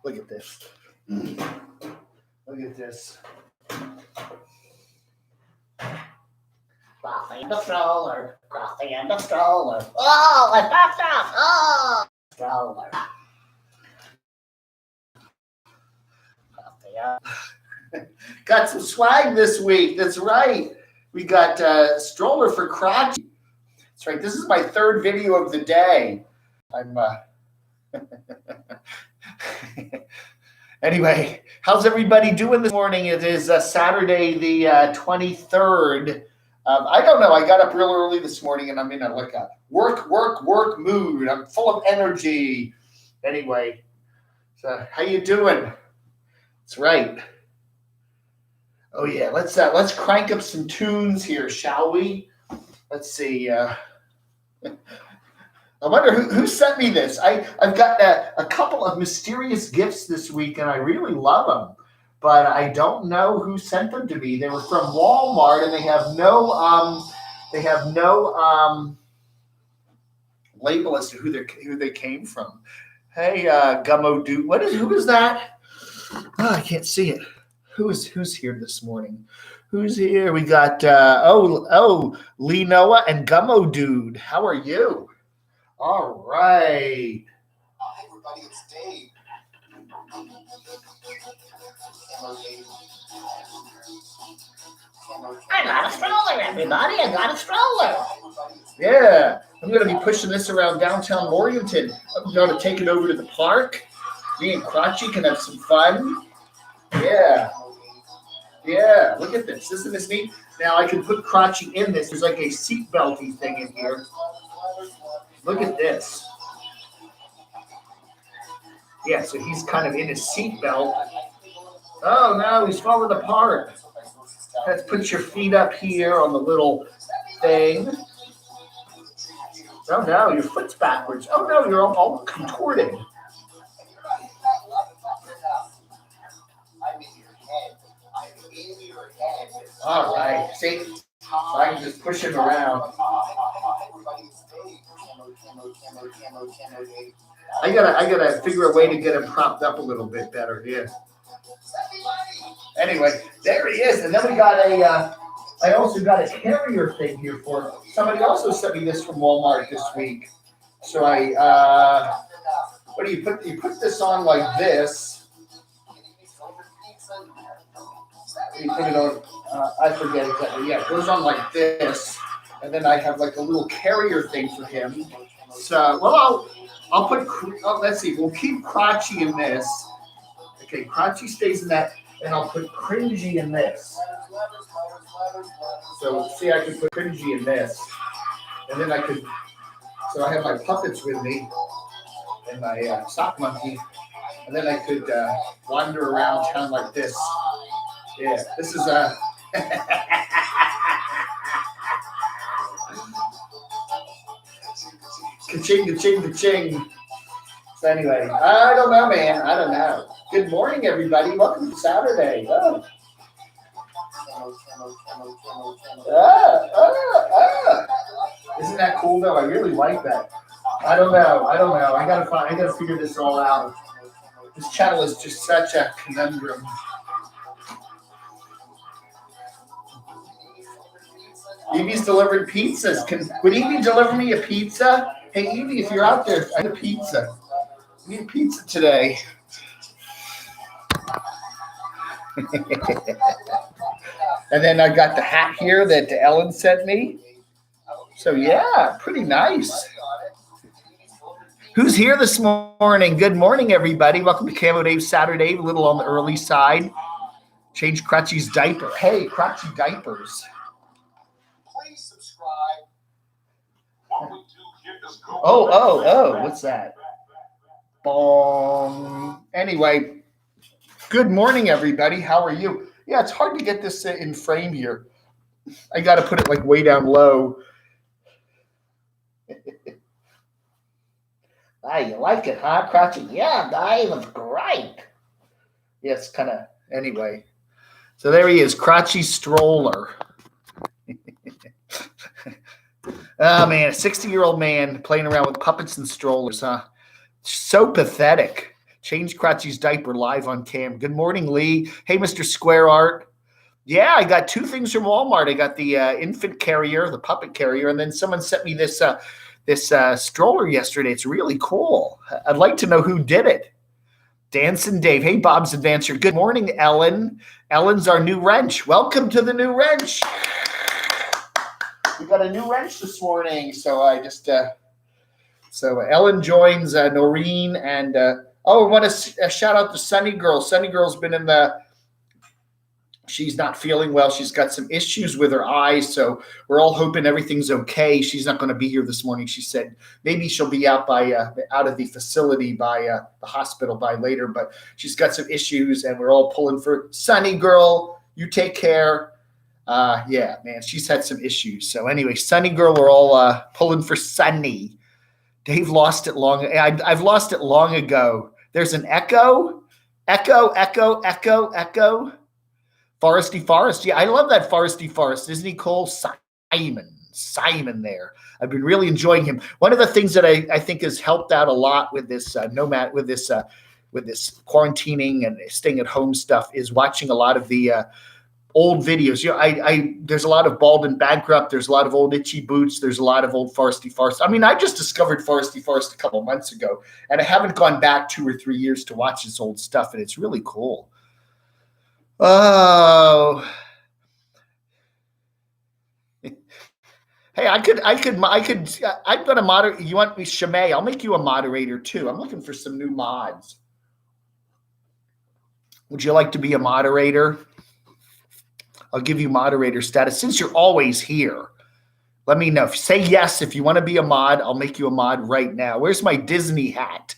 Look at this. Look at this. Coffee in the stroller. Coffee in the stroller. Oh, I popped off. Oh, stroller. Coffee. Got some swag this week. That's right. We got stroller for crotchy. That's right. This is my third video of the day. I'm anyway, how's everybody doing this morning? It is Saturday the 23rd. I don't know. I got up real early this morning and I'm in a work mood. I'm full of energy. Anyway, so how you doing? That's right. Oh yeah, let's crank up some tunes here, shall we? Let's see. I wonder who sent me this. I've got a couple of mysterious gifts this week, and I really love them, but I don't know who sent them to me. They were from Walmart, and they have no label as to who they came from. Hey, Camo, who is that? Oh, I can't see it. Who's here this morning? Who's here? We got Lee Noah and Camo Dude. How are you? All right. Hi everybody, it's Dave. I got a stroller, everybody. I got a stroller. Yeah, I'm going to be pushing this around downtown Morganton. I'm going to take it over to the park. Me and Crotchy can have some fun. Yeah. Yeah, look at this. Isn't this neat? Now I can put Crotchy in this. There's like a seat belty thing in here. Look at this. Yeah, so he's kind of in his seat belt. Oh no, he's falling apart. Let's put your feet up here on the little thing. Oh no, your foot's backwards. Oh no, you're all contorted. All right, see, so I can just push him around. I gotta figure a way to get him propped up a little bit better. Yeah. Anyway, there he is, and then we got I also got a carrier thing here for him. Somebody also sent me this from Walmart this week. So what do you put? You put this on like this. You put it on. I forget exactly. Yeah, it goes on like this, and then I have like a little carrier thing for him. So, well, I'll put. Let's see. We'll keep Crotchy in this. Okay, Crotchy stays in that, and I'll put Cringy in this. So, see, I can put Cringy in this, and then I could. So I have my puppets with me, and my sock monkey, and then I could wander around town like this. Yeah, this is a. Ka-ching, ka-ching, ka-ching. So anyway, I don't know, man. I don't know. Good morning, everybody. Welcome to Saturday. Oh. Isn't that cool, though? I really like that. I don't know. I gotta figure this all out. This channel is just such a conundrum. Evie's delivering pizzas. Would Evie deliver me a pizza? Hey, Evie, if you're out there, I need a pizza. I need a pizza today. And then I got the hat here that Ellen sent me. So, yeah, pretty nice. Who's here this morning? Good morning, everybody. Welcome to CamoDAVE SaturDAVE, a little on the early side. Change Crotchy's diaper. Hey, Crotchy diapers. Please subscribe. Oh, what's that? Bong. Anyway, good morning, everybody. How are you? Yeah, it's hard to get this in frame here. I got to put it like way down low. You like it, huh, Crotchy? Yeah, guy, looks great. Yes, kind of. Anyway, so there he is, Crotchy stroller. Oh, man, a 60-year-old man playing around with puppets and strollers, huh? So pathetic. Change Kratzy's diaper live on cam. Good morning, Lee. Hey, Mr. Square Art. Yeah, I got two things from Walmart. I got the infant carrier, the puppet carrier, and then someone sent me this stroller yesterday. It's really cool. I'd like to know who did it. Dancing Dave. Hey, Bob's Advancer. Good morning, Ellen. Ellen's our new wrench. Welcome to the new wrench. We got a new wrench this morning, so I just so Ellen joins Noreen and I want to shout out to Sunny Girl. Sunny Girl's been in the. She's not feeling well. She's got some issues with her eyes, so we're all hoping everything's okay. She's not going to be here this morning. She said maybe she'll be out of the facility by the hospital by later, but she's got some issues, and we're all pulling for Sunny Girl. You take care. Yeah, man, she's had some issues. So anyway, Sunny Girl, we're all pulling for Sunny. Dave lost it long. I've lost it long ago. There's an echo. Foresty Forest. Yeah, I love that Foresty Forest. Isn't he cool? Simon there. I've been really enjoying him. One of the things that I think has helped out a lot with this nomad, with this quarantining and staying at home stuff is watching a lot of the old videos. You know, there's a lot of Bald and Bankrupt. There's a lot of old Itchy Boots. There's a lot of old Foresty Forest. I mean, I just discovered Foresty Forest a couple of months ago, and I haven't gone back 2 or 3 years to watch this old stuff, and it's really cool. Oh, hey, I'm going to moderate. You want me, Shamay? I'll make you a moderator too. I'm looking for some new mods. Would you like to be a moderator? I'll give you moderator status since you're always here. Let me know. Say yes if you want to be a mod. I'll make you a mod right now. Where's my Disney hat?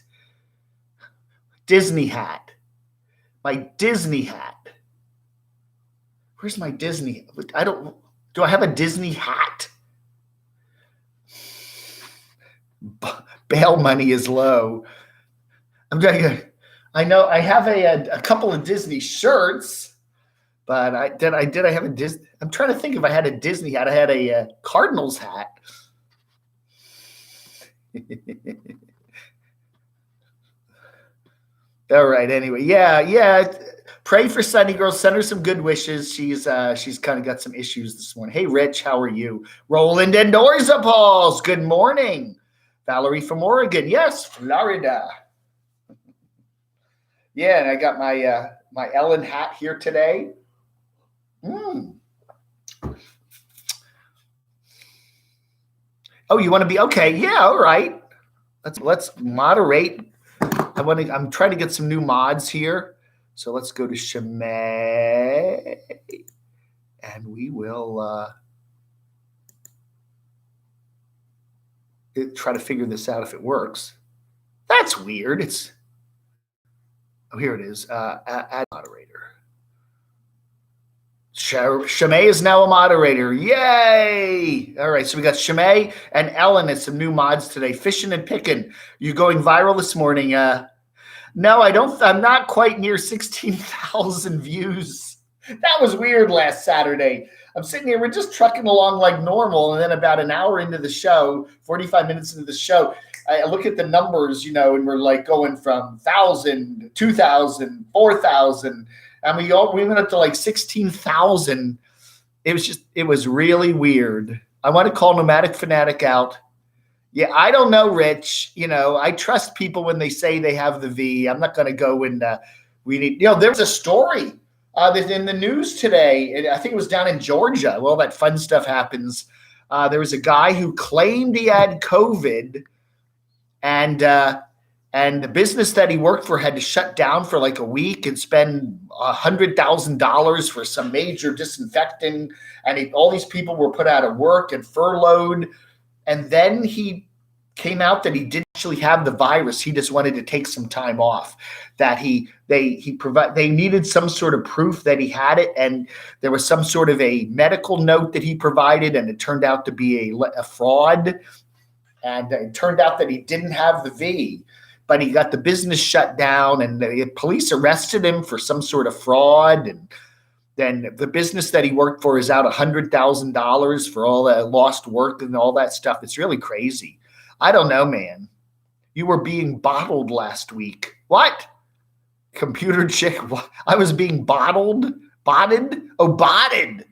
Disney hat. My Disney hat. Where's my Disney? Do I have a Disney hat? Bail money is low. I know I have a couple of Disney shirts, but I have a Disney. I'm trying to think if I had a Disney hat. I had a Cardinals hat. All right. Anyway, yeah. Pray for Sunny Girl. Send her some good wishes. She's kind of got some issues this morning. Hey, Rich, how are you? Roland and Dorza Pauls. Good morning. Valerie from Oregon. Yes, Florida. Yeah, and I got my my Ellen hat here today. Oh, you want to be okay? Yeah, all right. Let's moderate. I'm trying to get some new mods here. So let's go to Shamay, and we will try to figure this out if it works. That's weird. Here it is. Add moderator. Shamay is now a moderator. Yay! All right, so we got Shamay and Ellen and some new mods today. Fishing and picking. You going viral this morning? No, I don't. I'm not quite near 16,000 views. That was weird last Saturday. I'm sitting here, we're just trucking along like normal. And then about an hour into the show, 45 minutes into the show, I look at the numbers, and we're like going from 1,000, 2,000, 4,000. And we went up to like 16,000. It was really weird. I want to call Nomadic Fanatic out. Yeah, I don't know, Rich. I trust people when they say they have the V. I'm not going to go and there was a story in the news today. I think it was down in Georgia. Well, that fun stuff happens. There was a guy who claimed he had COVID, and the business that he worked for had to shut down for like a week and spend $100,000 for some major disinfecting. And all these people were put out of work and furloughed. And then he came out that he didn't actually have the virus. He just wanted to take some time off. That they needed some sort of proof that he had it, and there was some sort of a medical note that he provided, and it turned out to be a fraud. And it turned out that he didn't have the V, but he got the business shut down, and the police arrested him for some sort of fraud. And then the business that he worked for is out $100,000 for all that lost work and all that stuff. It's really crazy. I don't know, man. You were being bottled last week. What? Computer chick? I was being bottled? Botted? Oh, botted.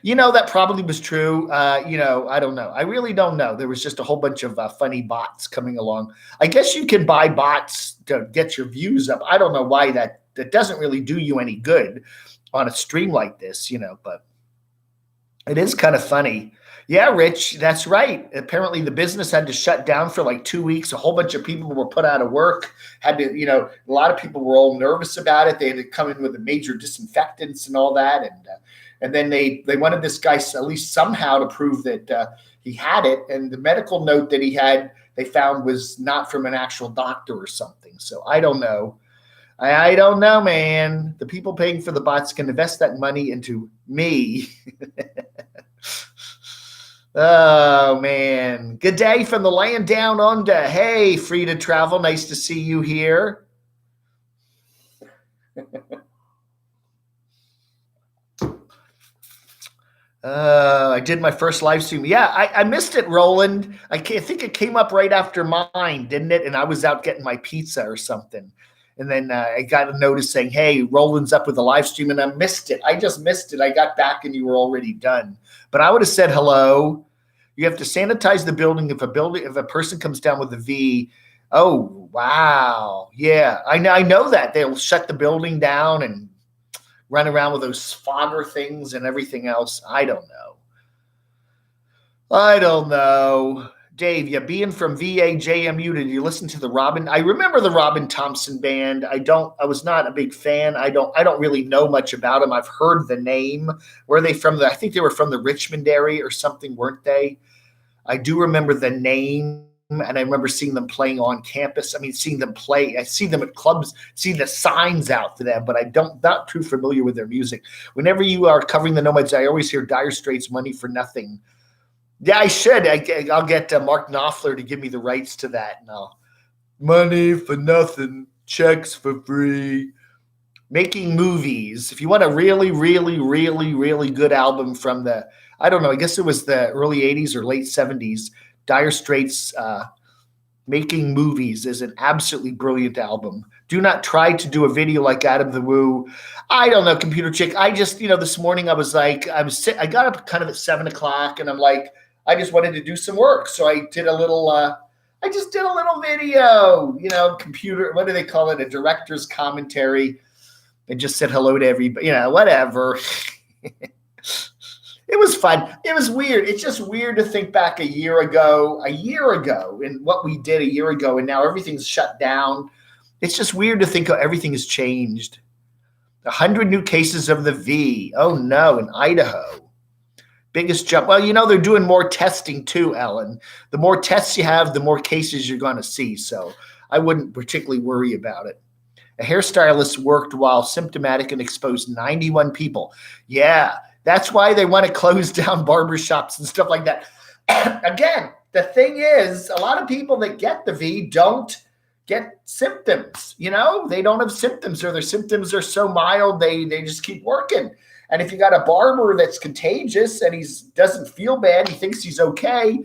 That probably was true. I don't know. I really don't know. There was just a whole bunch of funny bots coming along. I guess you can buy bots to get your views up. I don't know why that doesn't really do you any good on a stream like this, but it is kind of funny. Yeah, Rich, that's right. Apparently the business had to shut down for like 2 weeks. A whole bunch of people were put out of work, had to, a lot of people were all nervous about it. They had to come in with the major disinfectants and all that. And then they wanted this guy at least somehow to prove that he had it. And the medical note that he had, they found was not from an actual doctor or something. So I don't know. I don't know, man. The people paying for the bots can invest that money into me. Oh, man. Good day from the land down under. Hey, free to travel. Nice to see you here. I did my first live stream. Yeah, I missed it, Roland. I think it came up right after mine, didn't it? And I was out getting my pizza or something. And then I got a notice saying, hey, Roland's up with the live stream, and I missed it. I just missed it. I got back and you were already done. But I would have said hello. You have to sanitize the building if a person comes down with a V. Oh, wow. Yeah, I know that. They'll shut the building down and run around with those fogger things and everything else. I don't know. Dave, yeah, being from VAJMU, did you listen to the Robin? I remember the Robin Thompson band. I was not a big fan. I don't really know much about them. I've heard the name. Were they from I think they were from the Richmond area or something, weren't they? I do remember the name, and I remember seeing them playing on campus. I mean, seeing them play. I see them at clubs, see the signs out for them, but not too familiar with their music. Whenever you are covering the Nomads, I always hear Dire Straits' Money for Nothing. Yeah, I should. I'll get Mark Knopfler to give me the rights to that. No, money for nothing, checks for free. Making movies. If you want a really, really, really, really good album from I don't know, I guess it was the early 80s or late 70s, Dire Straits' Making Movies is an absolutely brilliant album. Do not try to do a video like Adam the Woo. I don't know, Computer Chick. I just, this morning I was like, I got up kind of at 7 o'clock and I'm like, I just wanted to do some work. So I did a little, video, computer, what do they call it? A director's commentary, and just said hello to everybody, whatever. It was fun. It was weird. It's just weird to think back a year ago, and what we did a year ago, and now everything's shut down. It's just weird to think how everything has changed. 100 new cases of the V. Oh, no, in Idaho. Biggest jump. Well, they're doing more testing too, Ellen. The more tests you have, the more cases you're going to see. So I wouldn't particularly worry about it. A hairstylist worked while symptomatic and exposed 91 people. Yeah, that's why they want to close down barbershops and stuff like that. Again, the thing is, a lot of people that get the V don't get symptoms. They don't have symptoms, or their symptoms are so mild they just keep working. And if you got a barber that's contagious and he doesn't feel bad, he thinks he's okay,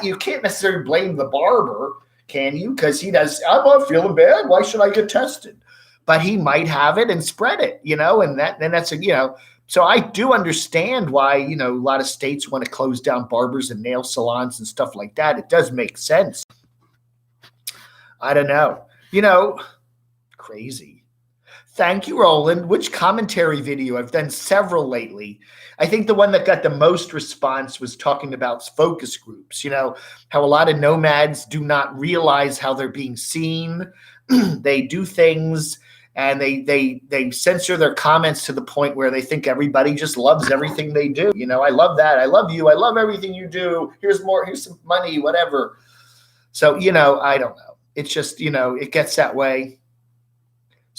you can't necessarily blame the barber, can you? Because he does, I'm not feeling bad. Why should I get tested? But he might have it and spread it, and that's so I do understand why, a lot of states want to close down barbers and nail salons and stuff like that. It does make sense. I don't know, crazy. Thank you, Roland. Which commentary video? I've done several lately. I think the one that got the most response was talking about focus groups. How a lot of nomads do not realize how they're being seen. They do things and they censor their comments to the point where they think everybody just loves everything they do. I love that. I love you. I love everything you do. Here's more. Here's some money, whatever. So, I don't know. It's just, it gets that way.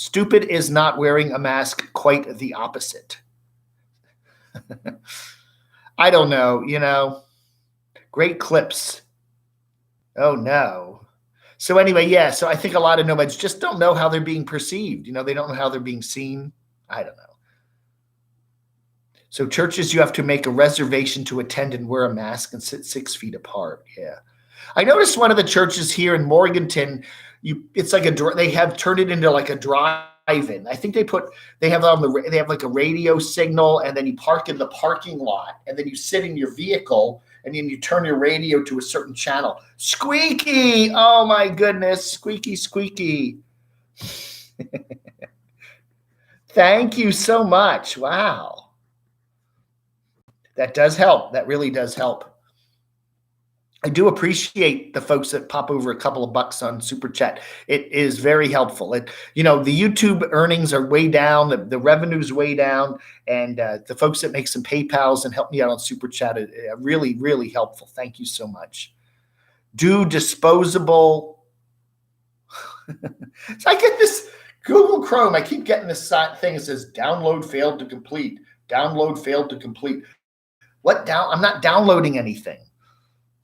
Stupid is not wearing a mask, quite the opposite. I don't know, great clips. Oh, no. So anyway, yeah, so I think a lot of nomads just don't know how they're being perceived. They don't know how they're being seen. I don't know. So churches, you have to make a reservation to attend and wear a mask and sit 6 feet apart. Yeah. I noticed one of the churches here in Morganton, it's like they have turned it into like a drive-in. I think they have like a radio signal, and then you park in the parking lot, and then you sit in your vehicle, and then you turn your radio to a certain channel. Squeaky! Oh my goodness, squeaky, squeaky. Thank you so much. Wow. That does help. That really does help. I do appreciate the folks that pop over a couple of bucks on Super Chat. It is very helpful. The YouTube earnings are way down, the revenue's way down, and the folks that make some PayPals and help me out on Super Chat are really, really helpful. Thank you so much. Do disposable. So I get this Google Chrome. I keep getting this thing that says download failed to complete. Download failed to complete. I'm not downloading anything.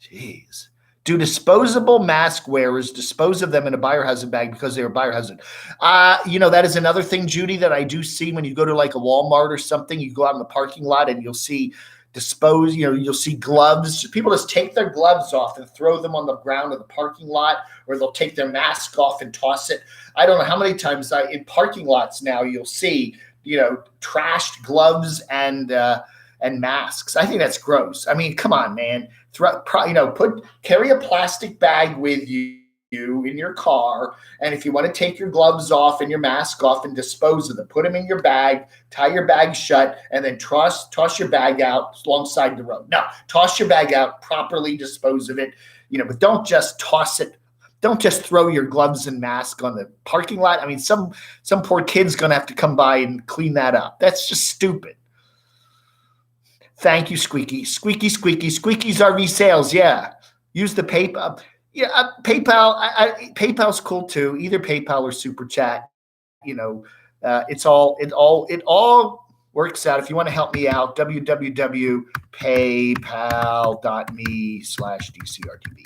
Jeez. Do disposable mask wearers dispose of them in a biohazard bag because they're biohazard? That is another thing, Judy, that I do see when you go to like a Walmart or something. You go out in the parking lot and you'll see you'll see gloves. People just take their gloves off and throw them on the ground of the parking lot, or they'll take their mask off and toss it. I don't know how many times in parking lots now you'll see, trashed gloves and masks. I think that's gross. I mean, come on, man. Carry a plastic bag with you in your car, and if you want to take your gloves off and your mask off and dispose of them, put them in your bag, tie your bag shut, and then toss your bag out alongside the road. No, toss your bag out, properly dispose of it, but don't just toss it. Don't just throw your gloves and mask on the parking lot. I mean, some poor kid's going to have to come by and clean that up. That's just stupid. Thank you, Squeaky. Squeaky, squeaky. Squeaky's RV sales. Yeah. Use the PayPal. Yeah, PayPal. PayPal's cool too. Either PayPal or Super Chat. It all works out. If you want to help me out, www.paypal.me/DCRTV.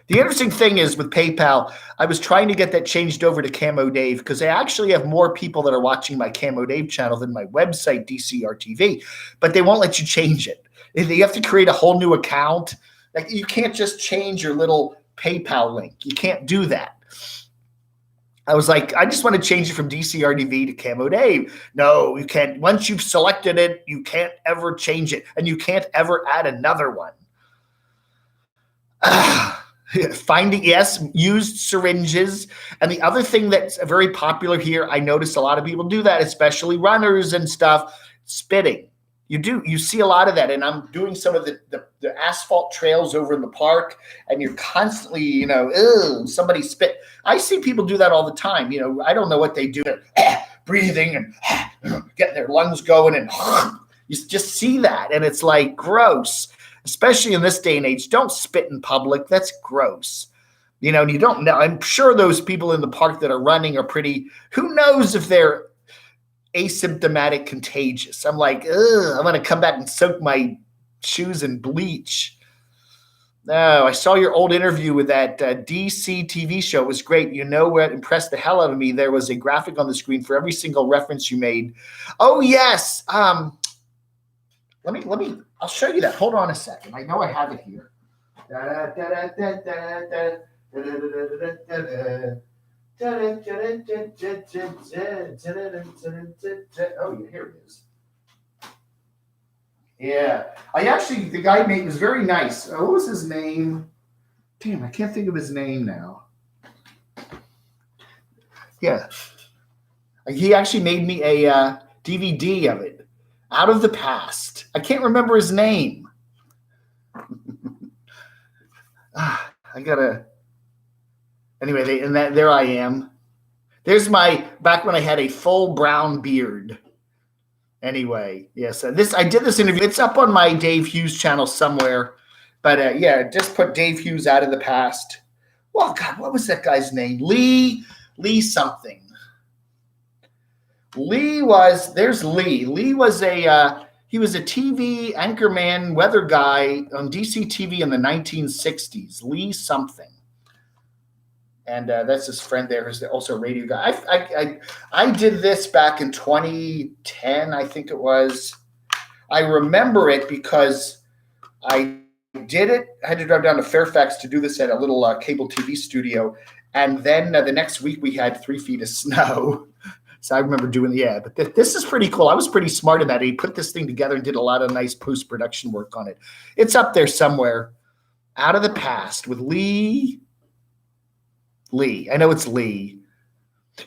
The interesting thing is with PayPal, I was trying to get that changed over to CamoDave because I actually have more people that are watching my CamoDave channel than my website, DCRTV, but they won't let you change it. You have to create a whole new account. Like, you can't just change your little PayPal link. You can't do that. I was like, I just want to change it from DCRTV to CamoDave. No, you can't. Once you've selected it, you can't ever change it, and you can't ever add another one. Used syringes. And the other thing that's very popular here, I notice a lot of people do that, especially runners and stuff, spitting. You see a lot of that. And I'm doing some of the asphalt trails over in the park, and you're constantly, somebody spit. I see people do that all the time. I don't know what they do. Breathing and getting their lungs going, and you just see that. And it's like gross. Especially in this day and age, don't spit in public. That's gross. And you don't know. I'm sure those people in the park that are running are pretty, who knows if they're asymptomatic contagious. I'm like, I'm going to come back and soak my shoes in bleach. No, I saw your old interview with that DC TV show. It was great. What impressed the hell out of me? There was a graphic on the screen for every single reference you made. Oh, yes. Let me. I'll show you that. Hold on a second. I know I have it here. Oh, yeah, here it is. Yeah. The guy was very nice. What was his name? Damn, I can't think of his name now. Yeah. He actually made me a DVD of it. Out of the Past. I can't remember his name. Anyway, there I am. There's back when I had a full brown beard. Anyway, yes, I did this interview. It's up on my Dave Hughes channel somewhere. But just put Dave Hughes Out of the Past. Well, God, what was that guy's name? Lee something. There's Lee. Lee was he was a TV anchorman, weather guy on DC TV in the 1960s. Lee something. And that's his friend there, who's also a radio guy. I did this back in 2010, I think it was. I remember it because I did it. I had to drive down to Fairfax to do this at a little cable TV studio. And then the next week we had 3 feet of snow. So I remember doing, but this is pretty cool. I was pretty smart about it. He put this thing together and did a lot of nice post-production work on it. It's up there somewhere. Out of the Past with Lee. I know it's Lee.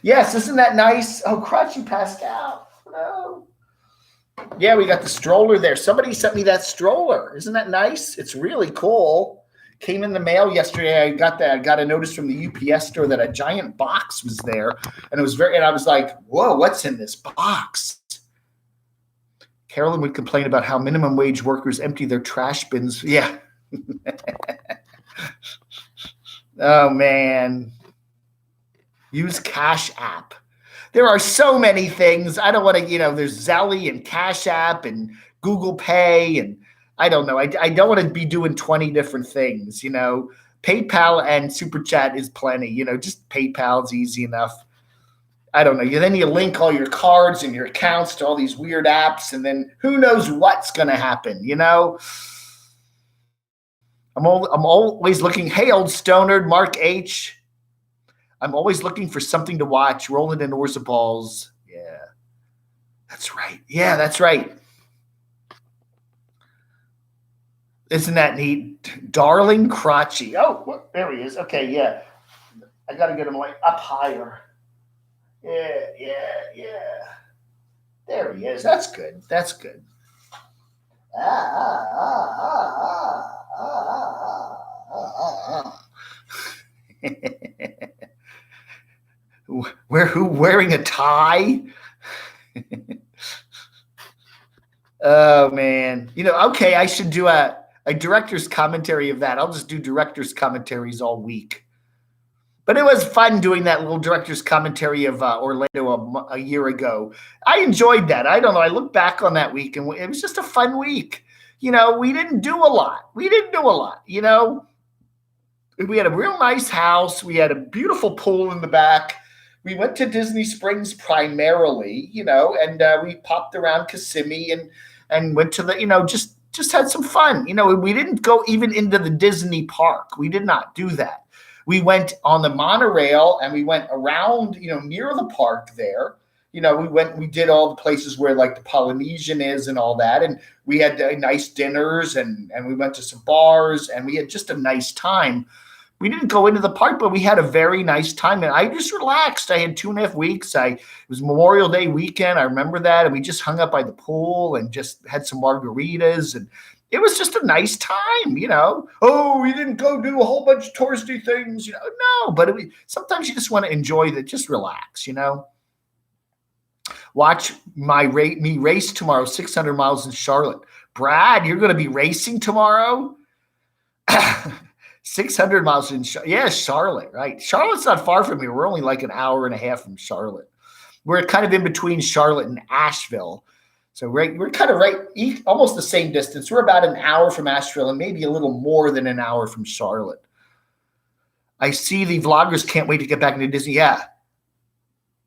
Yes, isn't that nice? Oh, crutch, you passed out. No. Yeah, we got the stroller there. Somebody sent me that stroller. Isn't that nice? It's really cool. Came in the mail yesterday. I got a notice from the UPS store that a giant box was there, and I was like, "Whoa, what's in this box?" Carolyn would complain about how minimum wage workers empty their trash bins. Yeah. Oh man. Use Cash App. There are so many things. I don't want to, there's Zelly and Cash App and Google Pay, and I don't know. I don't want to be doing 20 different things, PayPal and Super Chat is plenty, just PayPal's easy enough. I don't know. Then you link all your cards and your accounts to all these weird apps, and then who knows what's going to happen, I'm always looking. Hey, old stoner, Mark H. I'm always looking for something to watch. Rolling in Orza Balls. Yeah, that's right. Yeah, that's right. Isn't that neat? Darling Crotchy. Oh, there he is. Okay, yeah. I got to get him up higher. Yeah. There he is. That's good. Who wearing a tie? Oh man. Okay, I should do a director's commentary of that. I'll just do director's commentaries all week. But it was fun doing that little director's commentary of Orlando a year ago. I enjoyed that. I don't know. I look back on that week, and it was just a fun week. We didn't do a lot. We had a real nice house. We had a beautiful pool in the back. We went to Disney Springs primarily, and we popped around Kissimmee and went to the, just had some fun. We didn't go even into the Disney park. We did not do that. We went on the monorail and we went around, near the park there. We did all the places where like the Polynesian is and all that. And we had nice dinners and we went to some bars and we had just a nice time. We didn't go into the park, but we had a very nice time. And I just relaxed. I had 2.5 weeks. It was Memorial Day weekend. I remember that. And we just hung up by the pool and just had some margaritas. And it was just a nice time, Oh, we didn't go do a whole bunch of touristy things, No, but sometimes you just want to enjoy just relax, Watch me race tomorrow, 600 miles in Charlotte. Brad, you're going to be racing tomorrow? 600 miles in Charlotte, right? Charlotte's not far from here. We're only like an hour and a half from Charlotte. We're kind of in between Charlotte and Asheville. So we're kind of almost the same distance. We're about an hour from Asheville and maybe a little more than an hour from Charlotte. I see the vloggers can't wait to get back into Disney. Yeah.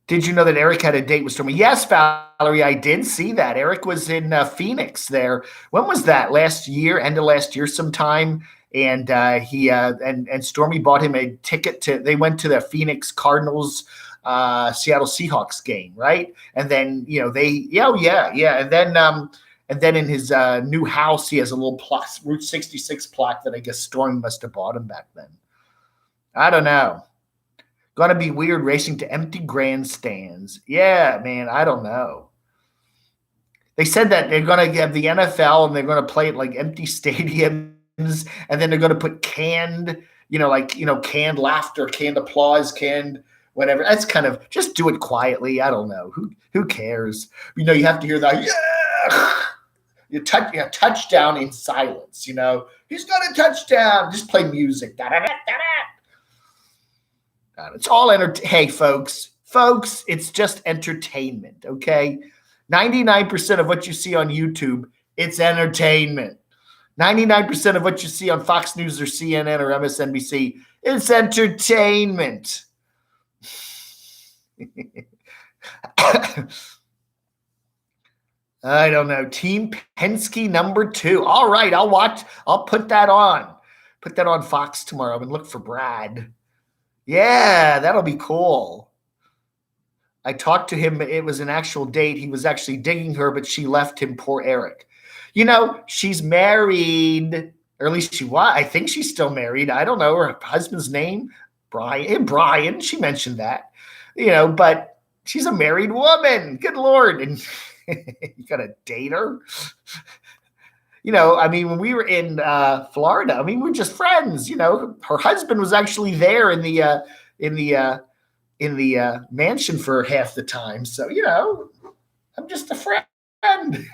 Did you know that Eric had a date with Stormy? Yes, Valerie, I did see that. Eric was in Phoenix there. When was that? Last year, end of last year sometime. And he and Stormy bought him a ticket they went to the Phoenix Cardinals Seattle Seahawks game, right? And then And then in his new house, he has a little Route 66 plaque that I guess Stormy must have bought him back then. I don't know. Gonna be weird racing to empty grandstands. Yeah, man, I don't know. They said that they're gonna have the NFL and they're gonna play at like empty stadiums, and then they're gonna put canned laughter, canned applause, canned whatever. That's kind of just do it quietly. I don't know. Who cares? You have to hear that. Yeah. You touchdown in silence. He's got a touchdown. Just play music. It's all Hey, folks, it's just entertainment. Okay, 99% of what you see on YouTube, it's entertainment. 99% of what you see on Fox News or CNN or MSNBC, it's entertainment. I don't know. Team Penske #2. All right, I'll watch. I'll put that on. Put that on Fox tomorrow and look for Brad. Yeah, that'll be cool. I talked to him. It was an actual date. He was actually digging her, but she left him. Poor Eric. You know, she's married, or at least she was. I think she's still married. I don't know her husband's name. Brian. She mentioned that. You know, but she's a married woman. Good Lord. And you got to date her? You know, I mean, when we were in Florida, I mean, we're just friends. You know, her husband was actually there in the mansion for half the time. So, you know, I'm just a friend.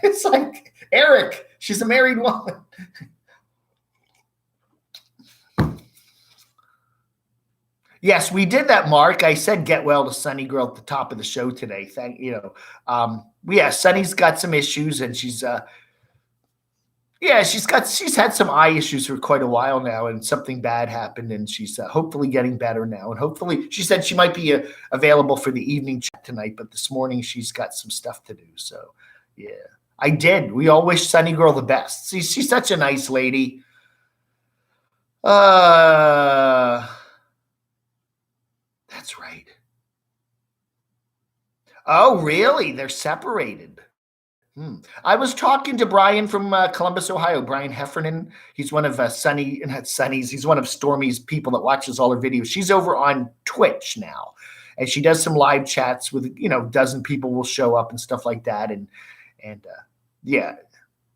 It's like Eric. She's a married woman. Yes, we did that, Mark. I said get well to Sunny Girl at the top of the show today. Yeah, Sunny's got some issues, and she's had some eye issues for quite a while now, and something bad happened, and she's hopefully getting better now. And hopefully, she said she might be available for the evening chat tonight, but this morning she's got some stuff to do. So, yeah, I did. We all wish Sunny Girl the best. She's such a nice lady. That's right. Oh, really? They're separated. I was talking to Brian from Columbus, Ohio, Brian Heffernan. He's one of he's one of Stormy's people that watches all her videos. She's over on Twitch now, and she does some live chats with, you know, a dozen people will show up and stuff like that. And yeah,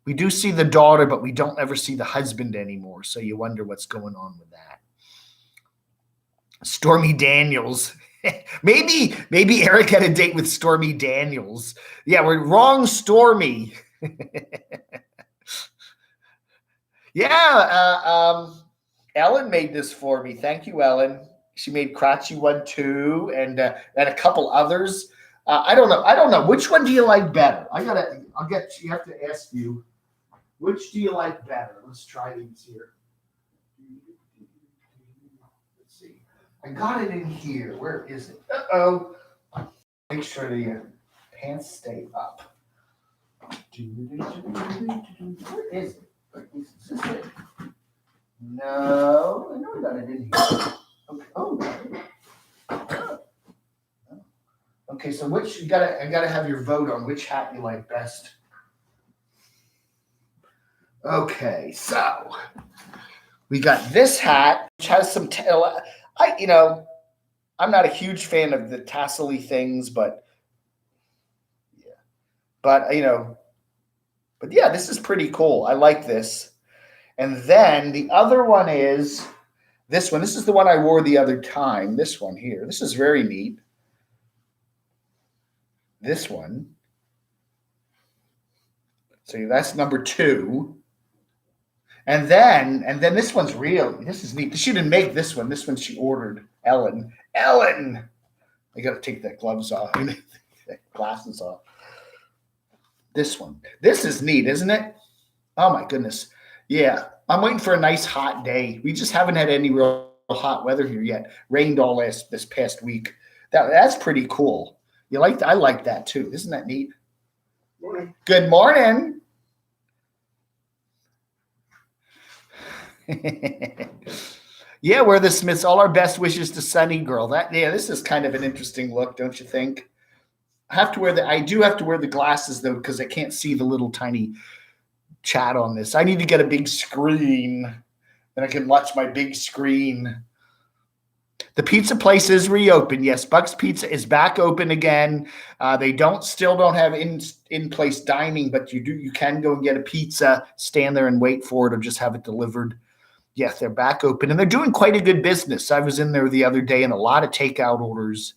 we do see the daughter, but we don't ever see the husband anymore. So you wonder what's going on with that. Stormy Daniels. maybe Eric had a date with Stormy Daniels. Yeah, we're wrong, Stormy. Yeah, Ellen made this for me. Thank you, Ellen. She made Crotchy one too, and a couple others. I don't know. Which one do you like better? You have to ask you. Which do you like better? Let's try these here. I got it in here. Where is it? Uh-oh. Make sure the pants stay up. Where is it? Is this it? No. I know I got it in here. Okay. Oh. Okay, so I gotta have your vote on which hat you like best. Okay, so we got this hat, which has some I'm not a huge fan of the tassel-y things, but yeah, this is pretty cool. I like this. And then the other one is this one. This is the one I wore the other time. This one here. This is very neat. This one. So that's #2. And then this one's real. This is neat. She didn't make this one. This one she ordered. Ellen. I got to take that gloves off. Glasses off. This one. This is neat, isn't it? Oh, my goodness. Yeah. I'm waiting for a nice hot day. We just haven't had any real hot weather here yet. Rained all this past week. That's pretty cool. You like that? I like that, too. Isn't that neat? Morning. Good morning. Yeah, we're the Smiths. All our best wishes to Sunny Girl. This is kind of an interesting look, don't you think? I do have to wear the glasses though, because I can't see the little tiny chat on this. I need to get a big screen, and I can watch my big screen. The pizza place is reopened. Yes, Buck's Pizza is back open again. They still don't have in-place dining, but you can go and get a pizza, stand there and wait for it, or just have it delivered. Yes, they're back open, and they're doing quite a good business. I was in there the other day, and a lot of takeout orders.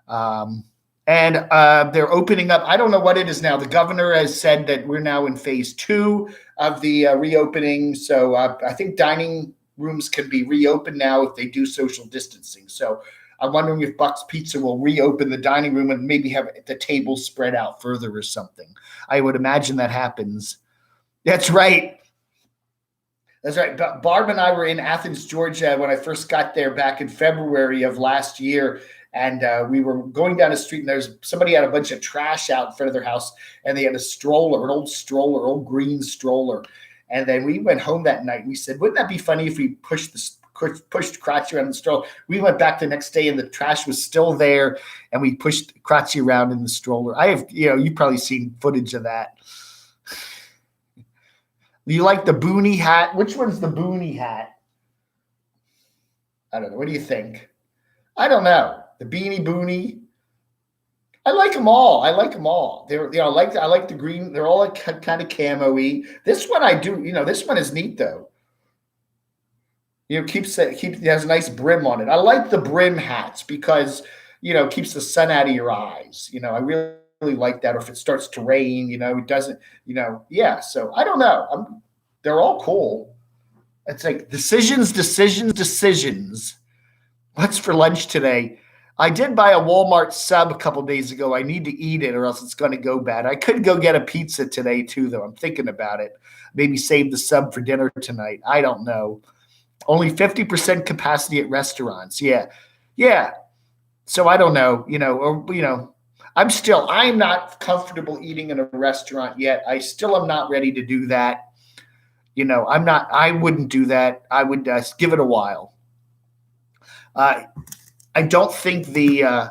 And they're opening up. I don't know what it is now. The governor has said that we're now in phase 2 of the reopening. So I think dining rooms can be reopened now if they do social distancing. So I'm wondering if Buck's Pizza will reopen the dining room and maybe have the tables spread out further or something. I would imagine that happens. That's right. That's right. Barb and I were in Athens, Georgia when I first got there back in February of last year. And we were going down the street, and there's somebody had a bunch of trash out in front of their house, and they had a stroller, an old green stroller. And then we went home that night, and we said, wouldn't that be funny if we pushed Kratzy around the stroller? We went back the next day, and the trash was still there, and we pushed Kratzy around in the stroller. I have, you've probably seen footage of that. You like the boonie hat? Which one's the boonie hat? I don't know. What do you think? I don't know. The beanie boonie. I like them all. They're, I like the green. They're all like kind of camo-y. This one I do. This one is neat though. It has a nice brim on it. I like the brim hats because it keeps the sun out of your eyes. I really like that. Or if it starts to rain, it doesn't. Yeah. So I don't know. They're all cool. It's like decisions. What's for lunch today? I did buy a Walmart sub a couple days ago. I need to eat it or else it's going to go bad. I could go get a pizza today too, though. I'm thinking about it. Maybe save the sub for dinner tonight. I don't know. Only 50% capacity at restaurants. Yeah. So I don't know, I'm not comfortable eating in a restaurant yet. I still am not ready to do that. I wouldn't do that. I would give it a while. I don't think the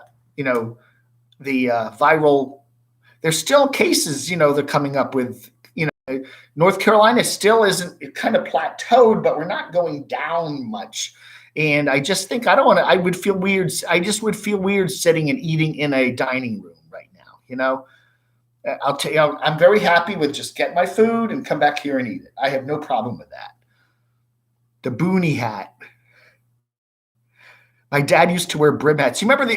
viral, there's still cases, they're coming up with, North Carolina still isn't, it kind of plateaued, but we're not going down much. And I just think I would feel weird. I just would feel weird sitting and eating in a dining room right now. I'll tell you, I'm very happy with just get my food and come back here and eat it. I have no problem with that. The boonie hat. My dad used to wear brim hats. You remember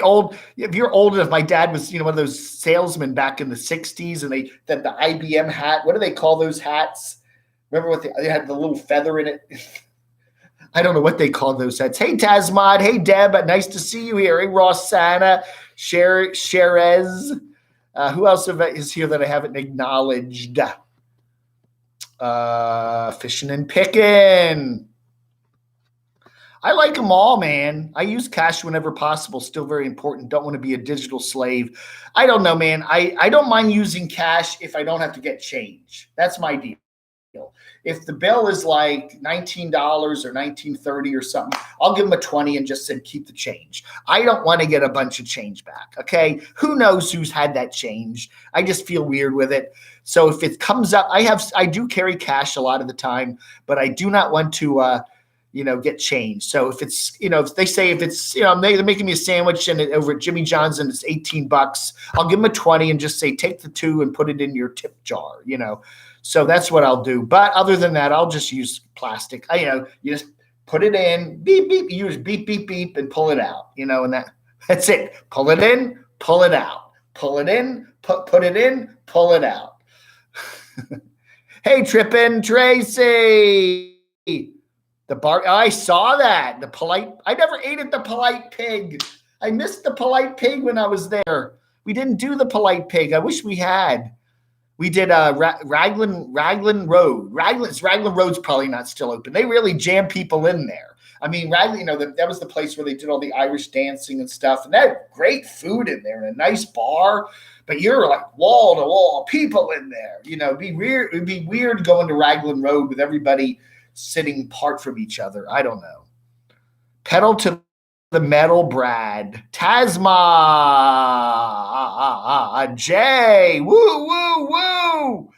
if you're old enough, my dad was, one of those salesmen back in the 60s, and they had the IBM hat. What do they call those hats? Remember what they had the little feather in it? I don't know what they call those hats. Hey, Tazmod. Hey, Deb. Nice to see you here. Hey, Rossana. Sherez. Who else is here that I haven't acknowledged? Fishing and picking. I like them all, man. I use cash whenever possible. Still very important. Don't want to be a digital slave. I don't know, man. I don't mind using cash if I don't have to get change. That's my deal. If the bill is like $19 or $19.30 or something, I'll give them a 20 and just say keep the change. I don't want to get a bunch of change back. Okay. Who knows who's had that change? I just feel weird with it. So if it comes up, I do carry cash a lot of the time, but I do not want to get changed. So if it's, if they say they're making me a sandwich and over at Jimmy John's and it's $18, I'll give them a 20 and just say, take the 2 and put it in your tip jar, So that's what I'll do. But other than that, I'll just use plastic. You just put it in, beep, beep, you use beep, beep, beep, and pull it out, and that's it. Pull it in, pull it out, pull it in, put it in, pull it out. Hey, Trippin' Tracy. I saw that. I never ate at the Polite Pig. I missed the Polite Pig when I was there. We didn't do the Polite Pig. I wish we had. We did Raglan Road. Raglan Road's probably not still open. They really jam people in there. I mean, Raglan, that was the place where they did all the Irish dancing and stuff. And they had great food in there and a nice bar. But you're like wall to wall people in there. It'd be weird. It'd be weird going to Raglan Road with everybody sitting apart from each other. I don't know. Pedal to the metal, Brad. Tasma. Jay. Woo.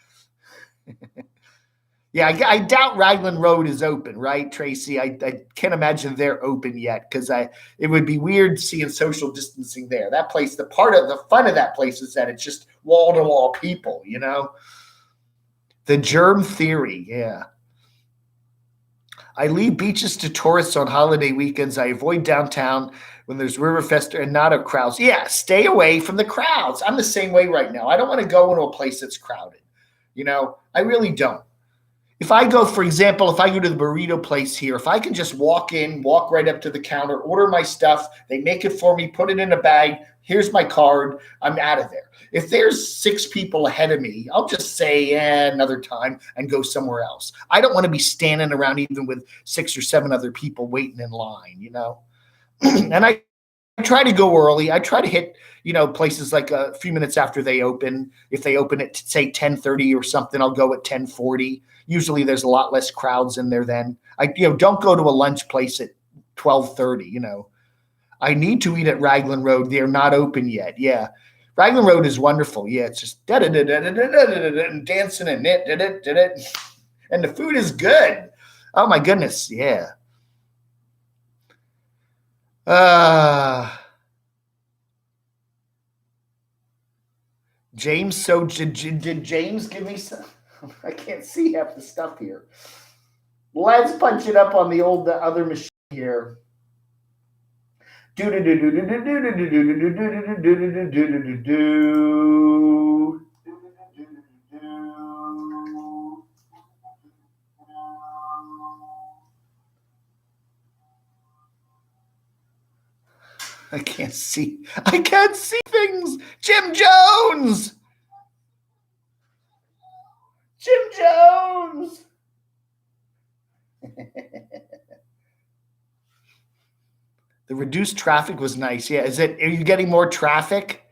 Yeah, I doubt Raglan Road is open, right, Tracy? I can't imagine they're open yet because it would be weird seeing social distancing there. That place, the part of the fun of that place is that it's just wall-to-wall people, The germ theory, yeah. I leave beaches to tourists on holiday weekends. I avoid downtown when there's Riverfest and not a crowds. Yeah, stay away from the crowds. I'm the same way right now. I don't want to go into a place that's crowded. I really don't. If I go, for example, if I go to the burrito place here, if I can just walk right up to the counter, order my stuff, they make it for me, put it in a bag, here's my card, I'm out of there. If there's 6 people ahead of me, I'll just say another time and go somewhere else. I don't want to be standing around even with 6 or 7 other people waiting in line, And I try to go early. I try to hit, places like a few minutes after they open. If they open at, say, 10:30 or something, I'll go at 10:40. Usually there's a lot less crowds in there then. Don't go to a lunch place at 12:30, I need to eat at Raglan Road. They're not open yet. Yeah. Raglan Road is wonderful. Yeah, it's just and dancing and it. And the food is good. Oh my goodness. Yeah. James, so did James give me some? I can't see half the stuff here. Let's punch it up on the other machine here. I can't see things. Jim Jones. The reduced traffic was nice. Yeah. Are you getting more traffic?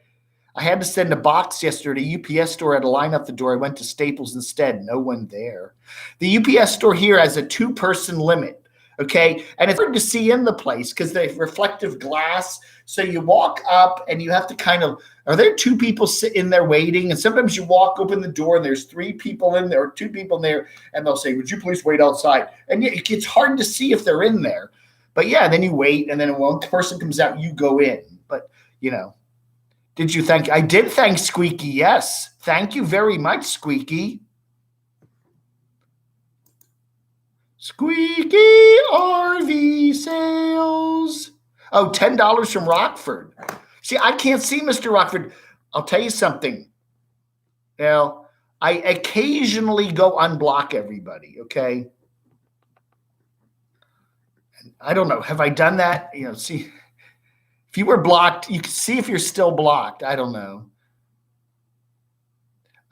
I had to send a box yesterday. UPS store had a line up the door. I went to Staples instead. No one there. The UPS store here has a 2-person limit. Okay. And it's hard to see in the place because they have reflective glass. So you walk up and you have to are there 2 people sitting in there waiting? And sometimes you walk, open the door, and there's 3 people in there or 2 people in there. And they'll say, would you please wait outside? And it's hard to see if they're in there. But yeah, then you wait. And then when one person comes out, you go in. But, did you thank? I did thank Squeaky. Yes. Thank you very much, Squeaky. Squeaky RV sales. Oh, $10 from Rockford. See, I can't see Mr. Rockford. I'll tell you something. I occasionally go unblock everybody, okay? I don't know. Have I done that? See, if you were blocked, you can see if you're still blocked. I don't know.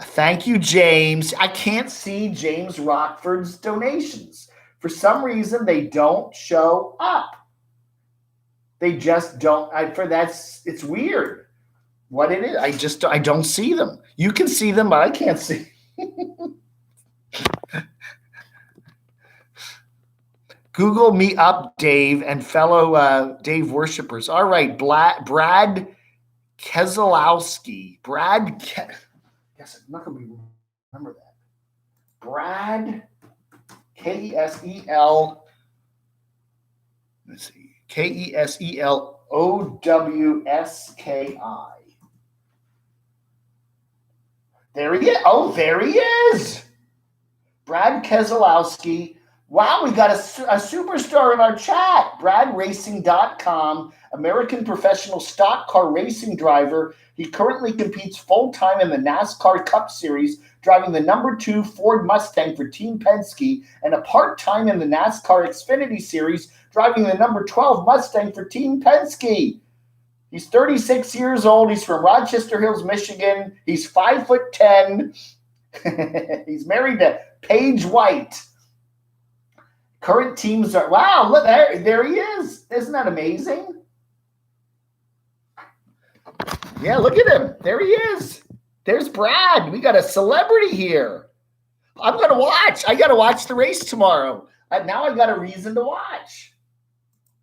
Thank you, James. I can't see James Rockford's donations. For some reason, they don't show up. They just don't. It's weird what it is. I don't see them. You can see them, but I can't see. Google me up, Dave, and fellow Dave worshipers. All right, Brad Keselowski. Yes, I'm not going to remember that. Brad, K-E-S-E-L. Let's see. Keselowski. There he is. Oh, there he is. Brad Keselowski. Wow, we got a superstar in our chat. BradRacing.com, American professional stock car racing driver. He currently competes full-time in the NASCAR Cup Series, driving the number 2 Ford Mustang for Team Penske, and a part-time in the NASCAR Xfinity Series, driving the number 12 Mustang for Team Penske. He's 36 years old. He's from Rochester Hills, Michigan. He's 5'10". He's married to Paige White. Current teams are, wow, look, there he is. Isn't that amazing? Yeah, look at him. There he is. There's Brad. We got a celebrity here. I'm going to watch. I got to watch the race tomorrow. Now I got a reason to watch.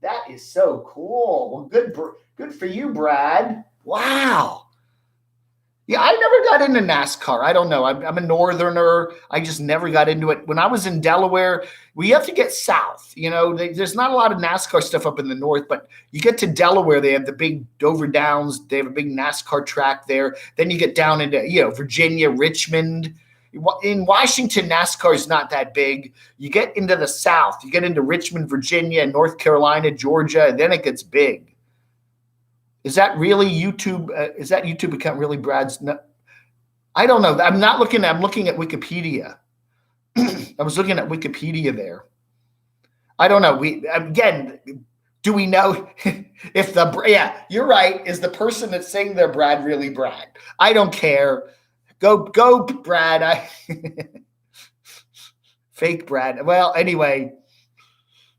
That is so cool. Well, good for you, Brad. Wow. Yeah, I never got into NASCAR. I don't know. I'm a northerner. I just never got into it. When I was in Delaware, we have to get south. There's not a lot of NASCAR stuff up in the north, but you get to Delaware, they have the big Dover Downs. They have a big NASCAR track there. Then you get down into, Virginia, Richmond. In Washington, NASCAR is not that big. You get into the south. You get into Richmond, Virginia, North Carolina, Georgia, and then it gets big. Is that really YouTube? Is that YouTube account really Brad's? No, I don't know. I'm not looking. I'm looking at Wikipedia. I was looking at Wikipedia there. I don't know. Do we know if you're right. Is the person that's saying they're Brad really Brad? I don't care. Go, Brad. Fake Brad. Well, anyway.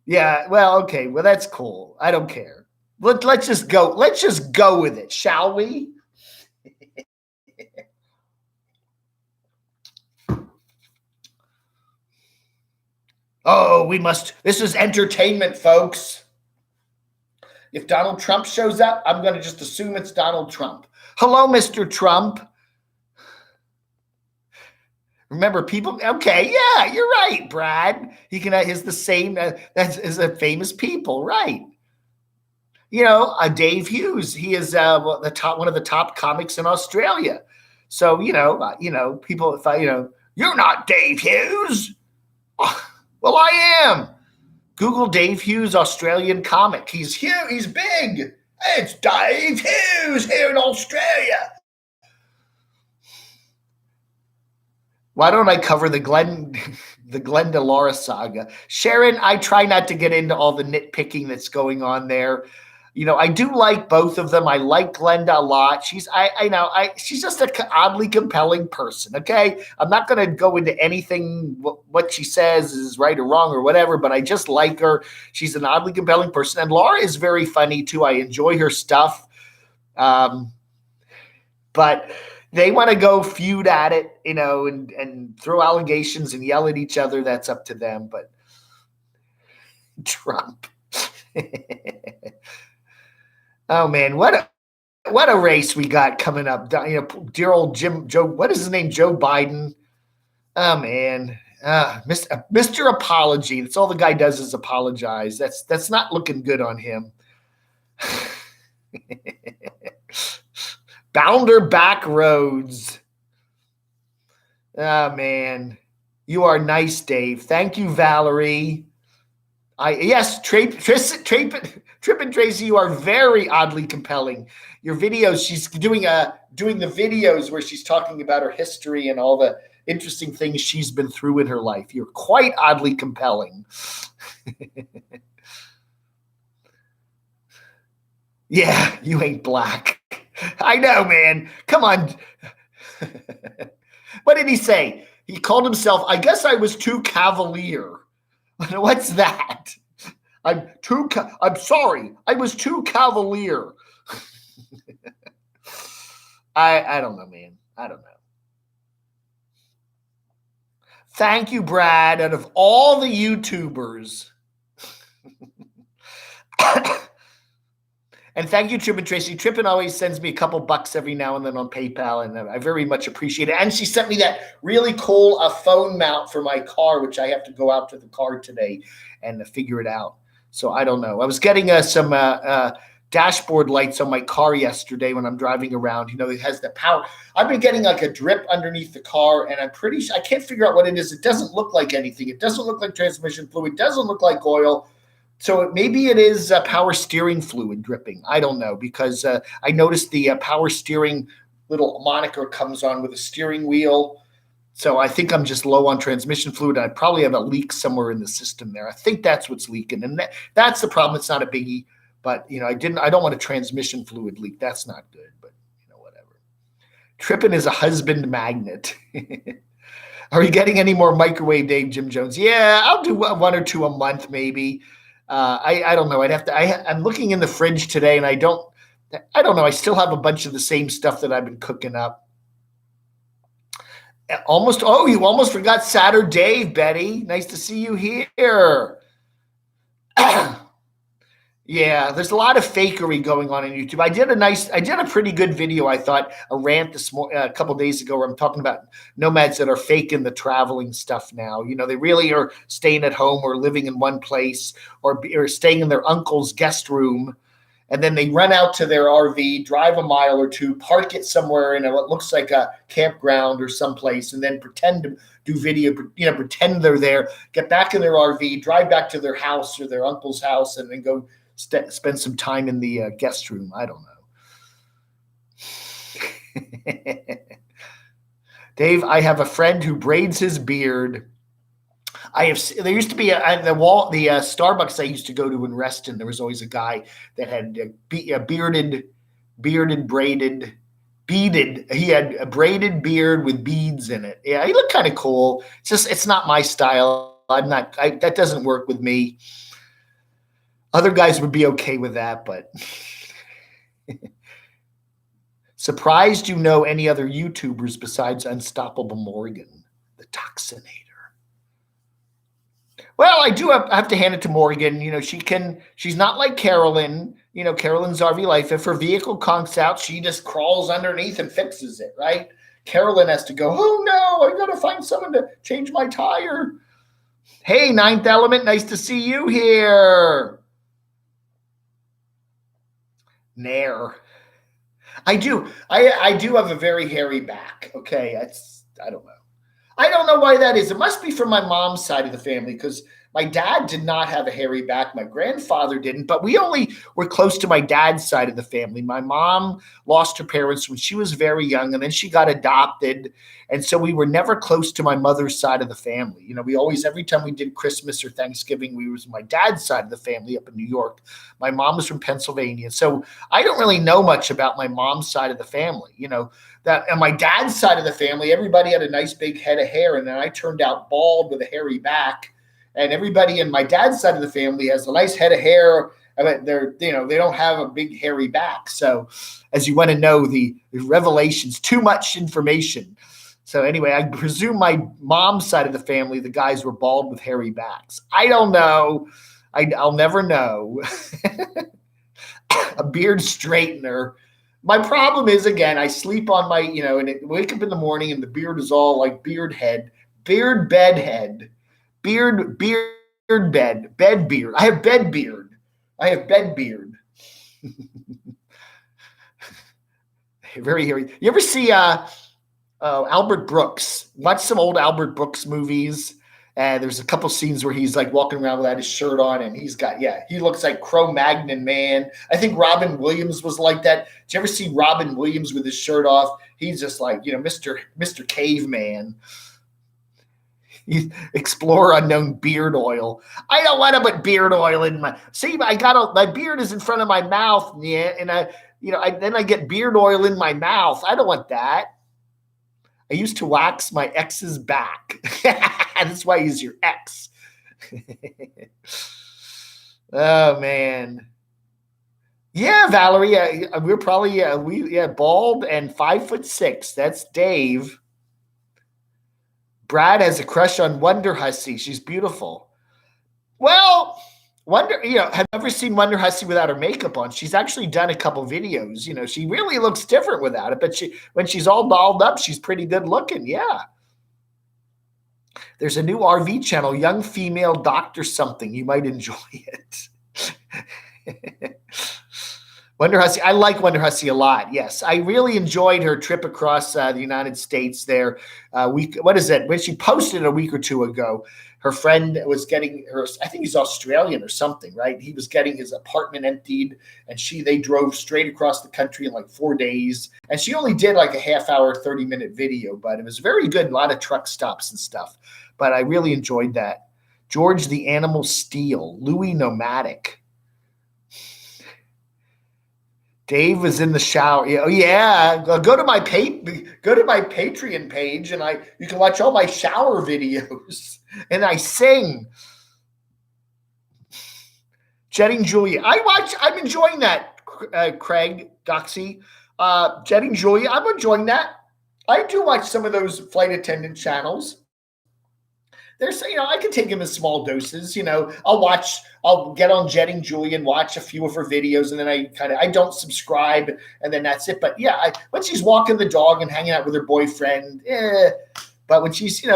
Yeah. Well, okay. Well, that's cool. I don't care. Let's just go. Let's just go with it, shall we? Oh, we must. This is entertainment, folks. If Donald Trump shows up, I'm going to just assume it's Donald Trump. Hello, Mr. Trump. Remember, people. Okay, yeah, you're right, Brad. He can. Is the same. That's a famous people, right? You know, Dave Hughes. He is one of the top comics in Australia. So people. If you're not Dave Hughes. Well, I am. Google Dave Hughes, Australian comic. He's huge. He's big. It's Dave Hughes here in Australia. Why don't I cover the Glenda Laura saga? Sharon, I try not to get into all the nitpicking that's going on there. I do like both of them. I like Glenda a lot. She's just an oddly compelling person. Okay, I'm not going to go into anything what she says is right or wrong or whatever, but I just like her. She's an oddly compelling person, and Laura is very funny too. I enjoy her stuff, but they want to go feud at it, and throw allegations and yell at each other. That's up to them. But Trump. Oh man, what a race we got coming up. Dear old Joe, what is his name? Joe Biden. Oh man. Mr. Apology. That's all the guy does is apologize. That's not looking good on him. Bounder back roads. Oh man. You are nice, Dave. Thank you, Valerie. Trip and Tracy, you are very oddly compelling. Your videos, she's doing the videos where she's talking about her history and all the interesting things she's been through in her life. You're quite oddly compelling. Yeah, you ain't black. I know, man. Come on. What did he say? He called himself, I guess I was too cavalier. What's that? I'm sorry. I was too cavalier. I don't know, man. I don't know. Thank you, Brad. Out of all the YouTubers. And thank you, Trippin' Tracy. Trippin' always sends me a couple bucks every now and then on PayPal, and I very much appreciate it. And she sent me that really cool phone mount for my car, which I have to go out to the car today and figure it out. So I don't know. I was getting some dashboard lights on my car yesterday when I'm driving around. It has the power. I've been getting like a drip underneath the car, and I'm pretty sure I can't figure out what it is. It doesn't look like anything. It doesn't look like transmission fluid. It doesn't look like oil. So maybe it is power steering fluid dripping. I don't know, because I noticed the power steering little moniker comes on with a steering wheel. So I think I'm just low on transmission fluid. I probably have a leak somewhere in the system there. I think that's what's leaking. And that's the problem. It's not a biggie. But, I don't want a transmission fluid leak. That's not good. But, whatever. Trippin' is a husband magnet. Are you getting any more microwave Dave, Jim Jones? Yeah, I'll do one or two a month maybe. I don't know. I'm looking in the fridge today, and I don't know. I still have a bunch of the same stuff that I've been cooking up. You almost forgot SaturDAVE, Betty. Nice to see you here. Yeah, there's a lot of fakery going on in YouTube. I did a pretty good video, I thought, a rant a couple days ago where I'm talking about nomads that are faking the traveling stuff now. They really are staying at home or living in one place or staying in their uncle's guest room. And then they run out to their RV, drive a mile or two, park it somewhere in what looks like a campground or someplace, and then pretend to do video, pretend they're there, get back in their RV, drive back to their house or their uncle's house, and then go spend some time in the guest room. I don't know. Dave, I have a friend who braids his beard. There used to be the Starbucks I used to go to in Reston. There was always a guy that had beaded. He had a braided beard with beads in it. Yeah, he looked kind of cool. It's not my style. That doesn't work with me. Other guys would be okay with that, but surprised you know any other YouTubers besides Unstoppable Morgan, the Toxinator. Well, I have to hand it to Morgan. You know, she's not like Carolyn. You know, Carolyn's RV life. If her vehicle conks out, she just crawls underneath and fixes it, right? Carolyn has to go, oh no, I got to find someone to change my tire. Hey, Ninth Element, nice to see you here. Nair. I do have a very hairy back. Okay, I don't know. I don't know why that is. It must be from my mom's side of the family because my dad did not have a hairy back. My grandfather didn't, but we only were close to my dad's side of the family. My mom lost her parents when she was very young, and then she got adopted. And so we were never close to my mother's side of the family. You know, we always, every time we did Christmas or Thanksgiving, we was my dad's side of the family up in New York. My mom was from Pennsylvania. So I don't really know much about my mom's side of the family. You know, that on my dad's side of the family, everybody had a nice big head of hair. And then I turned out bald with a hairy back. And everybody in my dad's side of the family has a nice head of hair. I mean, they don't have a big hairy back. So as you want to know, the revelations, too much information. So anyway, I presume my mom's side of the family, the guys were bald with hairy backs. I don't know. I'll never know. A beard straightener. My problem is, again, I sleep on my, and I wake up in the morning and the beard is all like beard head, beard bed head. Beard bed beard. I have bed beard. Very hairy. You ever see Albert Brooks? Watch some old Albert Brooks movies. There's a couple scenes where he's like walking around without his shirt on, and he looks like Cro-Magnon man. I think Robin Williams was like that. Did you ever see Robin Williams with his shirt off? He's just like, Mr. Caveman. Explore unknown beard oil. I don't want to put beard oil in my. See, my beard is in front of my mouth, yeah, and then I get beard oil in my mouth. I don't want that. I used to wax my ex's back. That's why he's your ex. Oh man. Yeah, Valerie. We're probably bald and 5'6". That's Dave. Brad has a crush on Wonder Hussy. She's beautiful. Well, have you ever seen Wonder Hussy without her makeup on? She's actually done a couple videos. She really looks different without it, but when she's all dolled up, she's pretty good looking. Yeah. There's a new RV channel, Young Female Doctor Something. You might enjoy it. Wonder Hussy. I like Wonder Hussy a lot. Yes, I really enjoyed her trip across the United States there. What is it? When she posted a week or two ago, her friend was getting her. I think he's Australian or something, right? He was getting his apartment emptied, and they drove straight across the country in like 4 days. And she only did like a half-hour, 30-minute video, but it was very good. A lot of truck stops and stuff. But I really enjoyed that. George the Animal Steel, Louis Nomadic. Dave was in the shower. Oh yeah, go to my Patreon page, and you can watch all my shower videos. And I sing. Jetting Julia. I'm enjoying that. Craig Doxy. Jetting Julia. I'm enjoying that. I do watch some of those flight attendant channels. There's, I can take them in small doses. I'll get on Jetting Julie and watch a few of her videos, and then I don't subscribe, and then that's it. But yeah, when she's walking the dog and hanging out with her boyfriend, but when she's,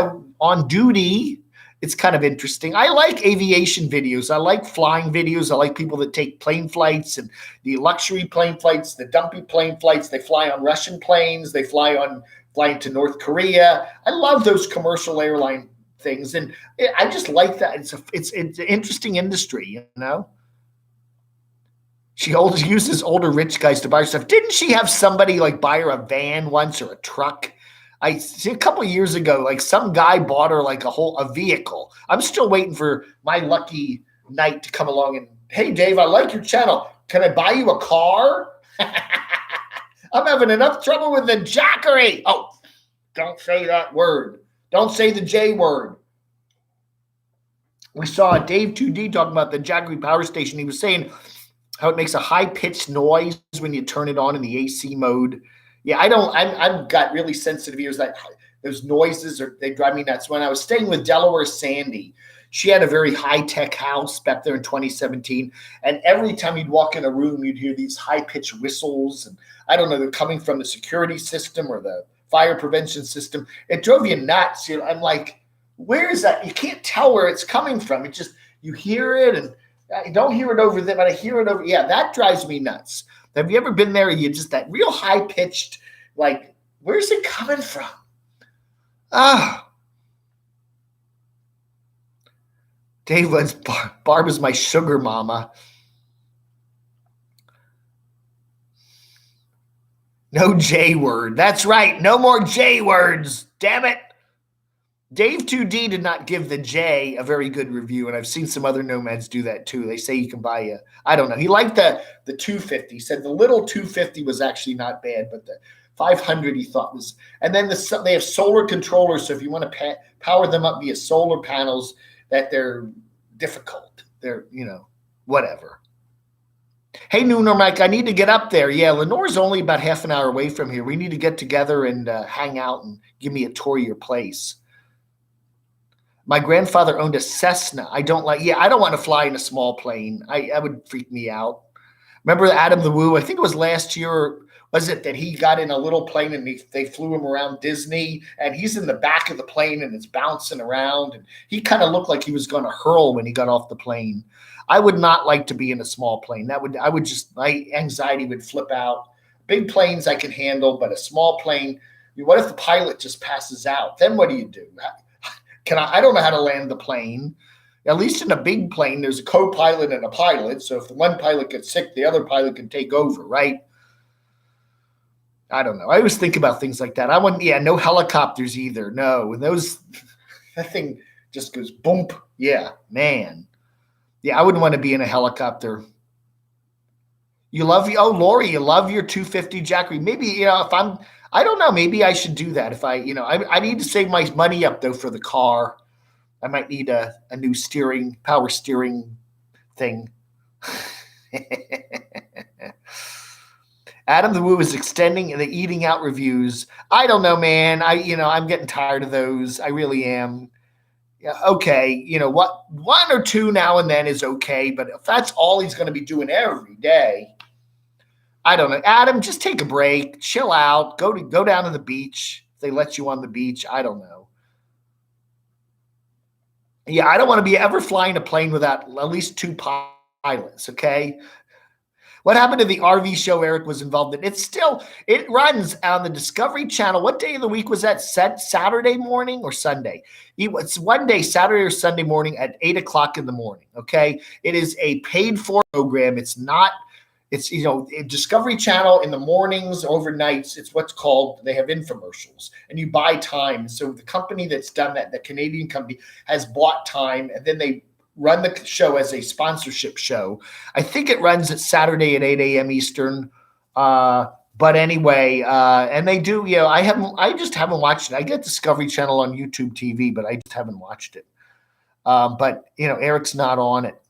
on duty, it's kind of interesting. I like aviation videos. I like flying videos. I like people that take plane flights and the luxury plane flights, the dumpy plane flights. They fly on Russian planes. They fly to North Korea. I love those commercial airline things, and I just like that. It's an interesting industry, She uses older rich guys to buy her stuff. Didn't she have somebody like buy her a van once or a truck? I see a couple of years ago, like some guy bought her like a vehicle. I'm still waiting for my lucky night to come along and, hey Dave, I like your channel. Can I buy you a car? I'm having enough trouble with the jackery. Oh, don't say that word. Don't say the J word. We saw Dave 2D talking about the Jackery power station. He was saying how it makes a high-pitched noise when you turn it on in the AC mode. Yeah, I've got really sensitive ears. That those noises they drive me nuts. When I was staying with Delaware Sandy, she had a very high-tech house back there in 2017, and every time you'd walk in a room, you'd hear these high-pitched whistles, and I don't know, they're coming from the security system or the fire prevention system. It drove you nuts. I'm like, where is that? You can't tell where it's coming from. It just, you hear it, and I don't hear it over there, but I hear it over. Yeah, that drives me nuts. Have you ever been there? You just that real high-pitched, like, where's it coming from? Dave was Barb is my sugar mama. No J word. That's right. No more J words. Damn it. Dave 2D did not give the J a very good review, and I've seen some other nomads do that too. They say you can buy I don't know. He liked the 250. He said the little 250 was actually not bad, but the 500 he thought was. And then they have solar controllers, so if you want to power them up via solar panels, that they're difficult. They're, whatever. Hey, Nooner Mike, I need to get up there. Yeah, Lenore's only about half an hour away from here. We need to get together and hang out and give me a tour of your place. My grandfather owned a Cessna. I don't want to fly in a small plane. I would freak me out. Remember Adam the Woo? I think it was last year, was it, that he got in a little plane and they flew him around Disney, and he's in the back of the plane and it's bouncing around, and he kind of looked like he was going to hurl when he got off the plane. I would not like to be in a small plane. My anxiety would flip out. Big planes I can handle, but a small plane, what if the pilot just passes out? Then what do you do? I don't know how to land the plane. At least in a big plane, there's a co-pilot and a pilot. So if the one pilot gets sick, the other pilot can take over, right? I don't know. I always think about things like that. No helicopters either. No. And that thing just goes boom. Yeah, man. Yeah, I wouldn't want to be in a helicopter. Lori, you love your 250 Jackery. Maybe, I don't know. Maybe I should do that. If I need to save my money up though for the car. I might need a new power steering thing. Adam the Woo is extending the eating out reviews. I don't know, man. I'm getting tired of those. I really am. Yeah, okay. One or two now and then is okay, but if that's all he's going to be doing every day, I don't know. Adam, just take a break, chill out, go down to the beach. If they let you on the beach, I don't know. Yeah, I don't want to be ever flying a plane without at least two pilots, okay? What happened to the RV show Eric was involved in? It runs on the Discovery Channel. What day of the week was that? Saturday morning or Sunday? It's one day, Saturday or Sunday morning at 8 o'clock in the morning, okay? It is a paid-for program. It's Discovery Channel in the mornings, overnights, it's what's called, they have infomercials, and you buy time. So the company that's done that, the Canadian company, has bought time, and then they run the show as a sponsorship show. I think it runs at Saturday at 8 a.m. Eastern. But anyway, and they do, I just haven't watched it. I get Discovery Channel on YouTube TV, but I just haven't watched it. But Eric's not on it.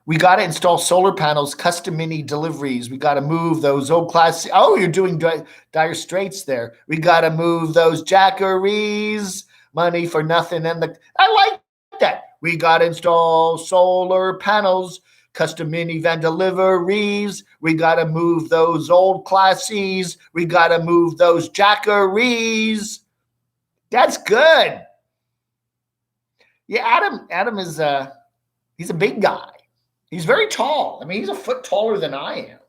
We got to install solar panels, custom mini deliveries. We got to move those old class. Oh, you're doing Dire Straits there. We got to move those Jackeries. Money for nothing. I like that. We got to install solar panels, custom minivan deliveries. We got to move those old classies. We got to move those Jackeries. That's good. Yeah, Adam is he's a big guy. He's very tall. I mean, he's a foot taller than I am.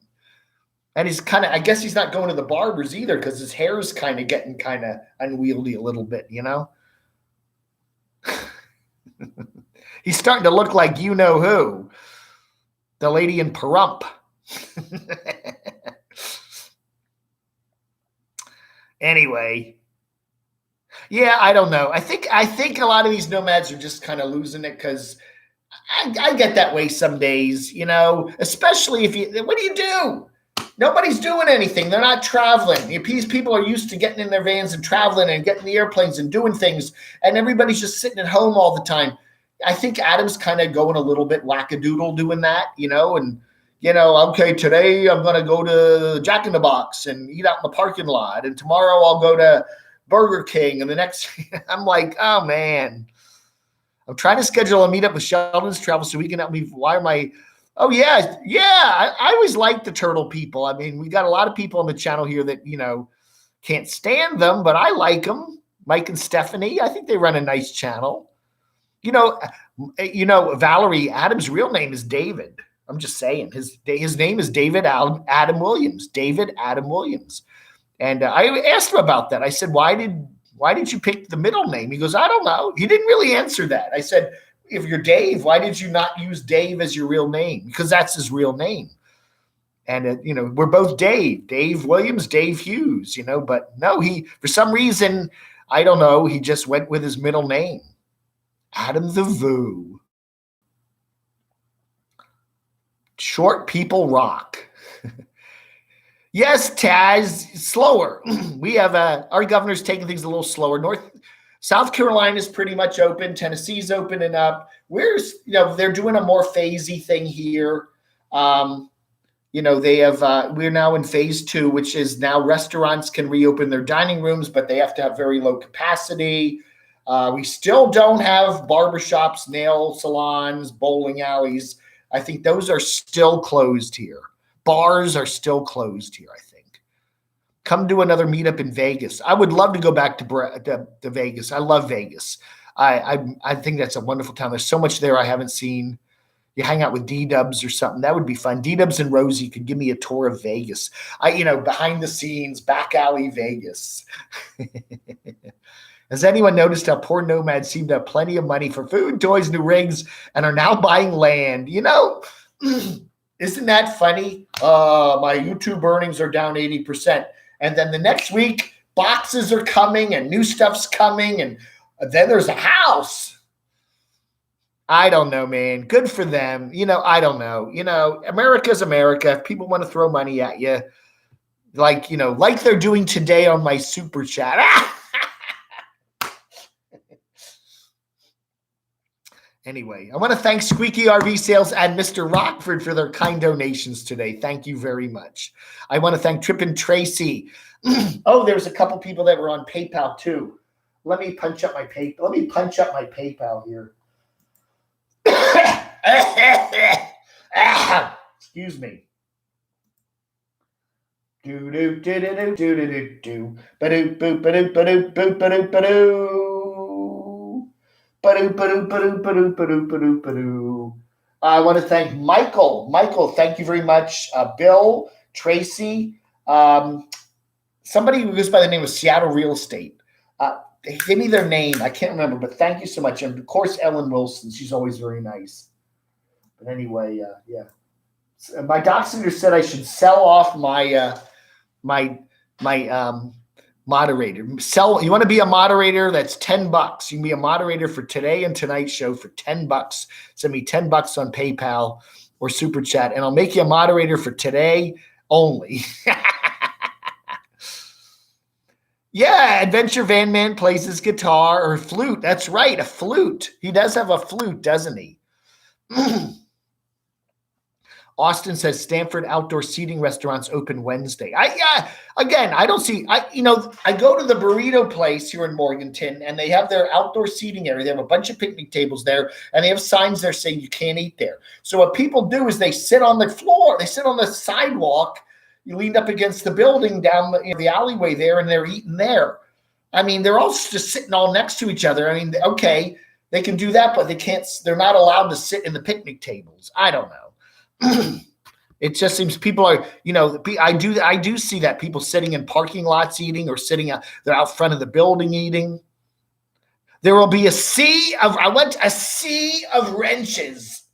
And he's I guess he's not going to the barbers either because his hair is getting unwieldy a little bit, He's starting to look like you-know-who. The lady in Pahrump. Anyway. Yeah, I don't know. I think a lot of these nomads are just kind of losing it because I get that way some days, especially what do you do? Nobody's doing anything. They're not traveling. These people are used to getting in their vans and traveling and getting the airplanes and doing things, and everybody's just sitting at home all the time. I think Adam's kind of going a little bit wackadoodle doing that, and okay, today I'm going to go to Jack in the Box and eat out in the parking lot. And tomorrow I'll go to Burger King. And the next, I'm like, oh man, I'm trying to schedule a meetup with Sheldon's Travel so we can help me. Why am I? Oh yeah. I always like the turtle people. I mean, we got a lot of people on the channel here that, can't stand them, but I like them. Mike and Stephanie, I think they run a nice channel. Valerie, Adam's real name is David. I'm just saying his name is David Adam Williams. David Adam Williams. And I asked him about that. I said, why did you pick the middle name? He goes, I don't know. He didn't really answer that. I said, if you're Dave, why did you not use Dave as your real name? Because that's his real name. And, we're both Dave Williams, Dave Hughes, but no, for some reason, I don't know. He just went with his middle name, Adam the Voo. Short people rock. Yes, Taz, slower. We have our governor's taking things a little slower. South Carolina is pretty much open. Tennessee's opening up. They're doing a more phasey thing here. They have. We're now in phase 2, which is now restaurants can reopen their dining rooms, but they have to have very low capacity. We still don't have barbershops, nail salons, bowling alleys. I think those are still closed here. Bars are still closed here, I think. Come do another meetup in Vegas. I would love to go back to Vegas. I love Vegas. I think that's a wonderful town. There's so much there I haven't seen. You hang out with D-Dubs or something. That would be fun. D-Dubs and Rosie could give me a tour of Vegas. Behind the scenes, back alley Vegas. Has anyone noticed how poor nomads seem to have plenty of money for food, toys, new rigs, and are now buying land? Isn't that funny? My YouTube earnings are down 80%. And then the next week, boxes are coming and new stuff's coming. And then there's a house. I don't know, man. Good for them. I don't know. America's America. If people want to throw money at you, like they're doing today on my super chat. Anyway, I want to thank Squeaky RV Sales and Mr. Rockford for their kind donations today. Thank you very much. I want to thank Trip and Tracy. Oh, there's a couple people that were on PayPal too. Let me punch up my PayPal here. Excuse me. Do do do do do do do do ba do boop ba do ba do boop ba do ba do. I want to thank Michael. Michael, thank you very much. Bill, Tracy, somebody who goes by the name of Seattle Real Estate. Give me their name. I can't remember, but thank you so much. And of course, Ellen Wilson. She's always very nice. But anyway, yeah. My doctor said I should sell off my moderator. You want to be a moderator? That's $10. You can be a moderator for today and tonight's show for $10. Send me $10 on PayPal or Super Chat, and I'll make you a moderator for today only. Yeah, Adventure Van Man plays his guitar or flute. That's right, a flute. He does have a flute, doesn't he? Austin says Stanford outdoor seating restaurants open Wednesday. I don't see. I go to the burrito place here in Morganton, and they have their outdoor seating area. They have a bunch of picnic tables there, and they have signs there saying you can't eat there. So what people do is they sit on the floor. They sit on the sidewalk. You lean up against the building down the alleyway there, and they're eating there. I mean, they're all just sitting all next to each other. I mean, okay, they can do that, but they can't. They're not allowed to sit in the picnic tables. I don't know. It just seems people are, I do see that people sitting in parking lots eating, or they're out front of the building eating. There will be a sea of wrenches.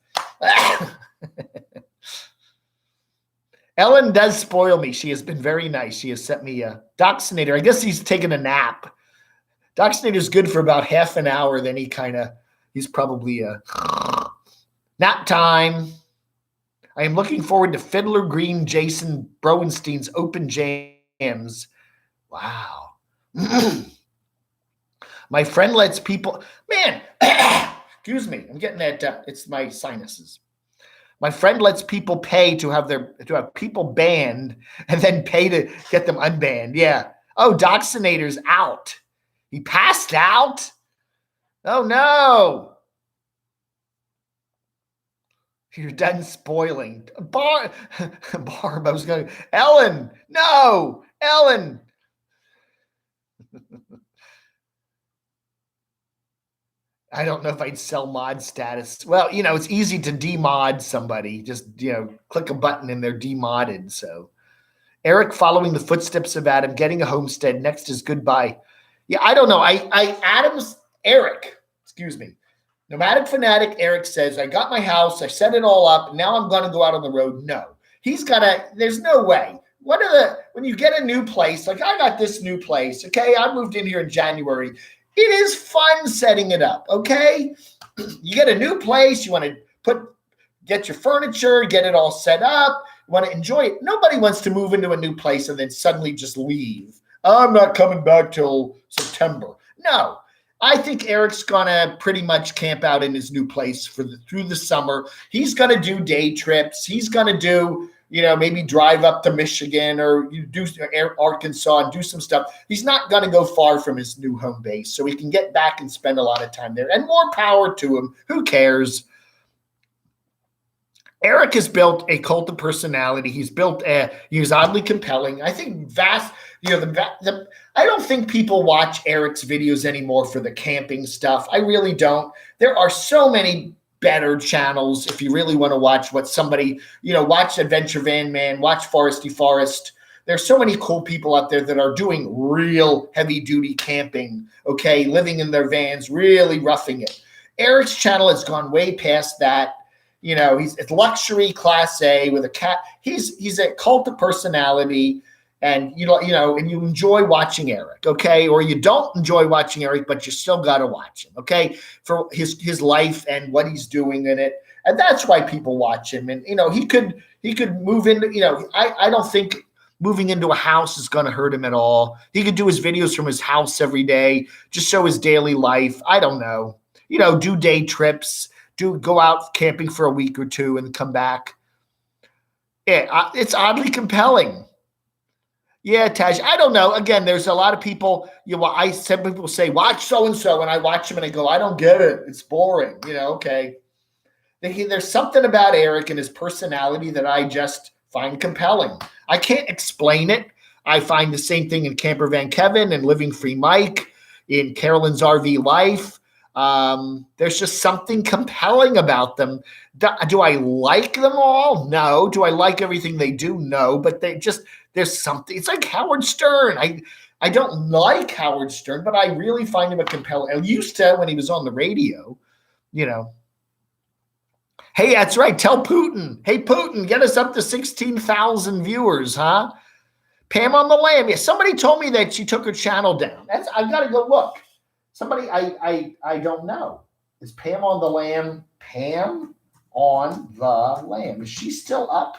Ellen does spoil me. She has been very nice. She has sent me a Doxinator. I guess he's taking a nap. Doxinator's good for about half an hour. Then he's probably nap time. I am looking forward to Fiddler Green Jason Browenstein's open jams. Wow. My friend lets people, man, Excuse me. I'm getting that. It's my sinuses. My friend lets people pay to have people banned and then pay to get them unbanned. Yeah. Oh, Doxinator's out. He passed out. Oh no. You're done spoiling. Barb, I was going, Ellen, no, Ellen. I don't know if I'd sell mod status. Well, it's easy to demod somebody. Just, click a button and they're demodded. So Eric following the footsteps of Adam, getting a homestead. Next is goodbye. Yeah, I don't know. Eric, excuse me. Nomadic Fanatic Eric says, I got my house. I set it all up. Now I'm going to go out on the road. No, there's no way. When you get a new place, like I got this new place, okay? I moved in here in January. It is fun setting it up, okay? You get a new place. You want to get your furniture, get it all set up. You want to enjoy it. Nobody wants to move into a new place and then suddenly just leave. I'm not coming back till September. No. I think Eric's going to pretty much camp out in his new place through the summer. He's going to do day trips. He's going to do, maybe drive up to Michigan or do Arkansas and do some stuff. He's not going to go far from his new home base, so he can get back and spend a lot of time there. And more power to him. Who cares? Eric has built a cult of personality. He's oddly compelling. I think I don't think people watch Eric's videos anymore for the camping stuff. I really don't. There are so many better channels if you really want to watch what somebody, watch Adventure Van Man, watch Foresty Forest. There's so many cool people out there that are doing real heavy duty camping, okay, living in their vans, really roughing it. Eric's channel has gone way past that. It's luxury class A with a cat. He's a cult of personality. And and you enjoy watching Eric, okay? Or you don't enjoy watching Eric, but you still got to watch him, okay? For his life and what he's doing in it. And that's why people watch him. And he could move into, I don't think moving into a house is going to hurt him at all. He could do his videos from his house every day, just show his daily life. I don't know. Do day trips, go out camping for a week or two and come back. Yeah, it's oddly compelling. Yeah, Taj, I don't know. Again, there's a lot of people, some people say, watch so-and-so, and I watch them and I go, I don't get it. It's boring. Okay. There's something about Eric and his personality that I just find compelling. I can't explain it. I find the same thing in Camper Van Kevin and Living Free Mike, in Carolyn's RV Life. There's just something compelling about them. Do I like them all? No. Do I like everything they do? No. But there's something. It's like Howard Stern. I don't like Howard Stern, but I really find him a compelling. I used to when he was on the radio, Hey, that's right. Tell Putin. Hey, Putin, get us up to 16,000 viewers, huh? Pam on the Lamb. Yeah, somebody told me that she took her channel down. I've got to go look. Somebody I don't know. Is Pam on the Lamb? Pam on the Lamb. Is she still up?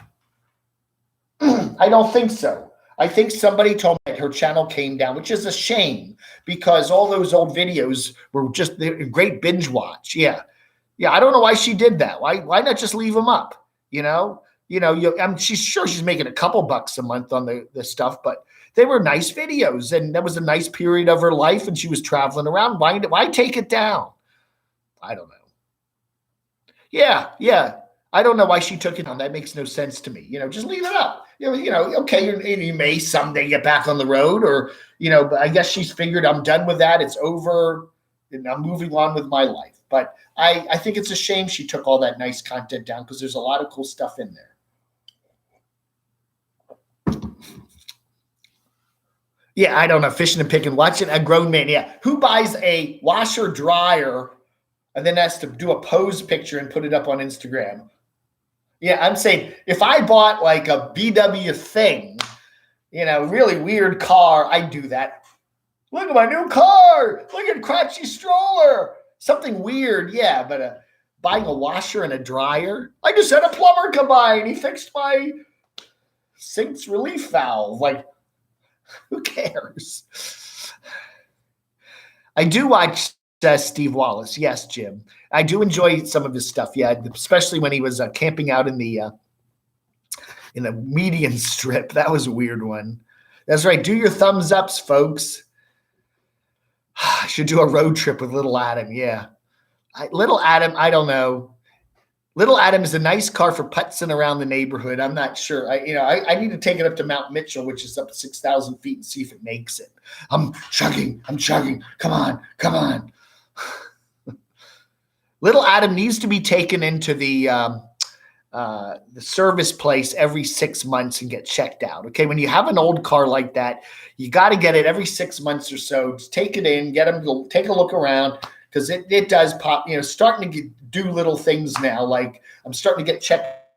I don't think so. I think somebody told me that her channel came down, which is a shame because all those old videos were just great binge watch. Yeah. Yeah. I don't know why she did that. Why not just leave them up? She's sure she's making a couple bucks a month on the stuff, but they were nice videos and that was a nice period of her life and she was traveling around. Why take it down? I don't know. Yeah. Yeah. I don't know why she took it down. That makes no sense to me. Just leave it up. Okay, you may someday get back on the road or, but I guess she's figured I'm done with that. It's over and I'm moving on with my life. But I think it's a shame she took all that nice content down because there's a lot of cool stuff in there. Yeah, I don't know. Fishing and picking, watching a grown man. Yeah. Who buys a washer dryer and then has to do a pose picture and put it up on Instagram? Yeah, I'm saying if I bought like a BW thing, really weird car, I'd do that. Look at my new car. Look at Cratchy stroller. Something weird, yeah, but buying a washer and a dryer. I just had a plumber come by and he fixed my sink's relief valve. Like, who cares? I do watch Steve Wallace. Yes, Jim. I do enjoy some of his stuff. Yeah, especially when he was camping out in the median strip. That was a weird one. That's right. Do your thumbs ups, folks. I should do a road trip with Little Adam. Yeah. Little Adam, I don't know. Little Adam is a nice car for putzing around the neighborhood. I'm not sure. I need to take it up to Mount Mitchell, which is up 6,000 feet, and see if it makes it. I'm chugging. Come on. Little Adam needs to be taken into the service place every 6 months and get checked out. Okay, when you have an old car like that, you got to get it every 6 months or so. Just take it in, get them to take a look around, because it does pop. Starting to do little things now. Like I'm starting to get check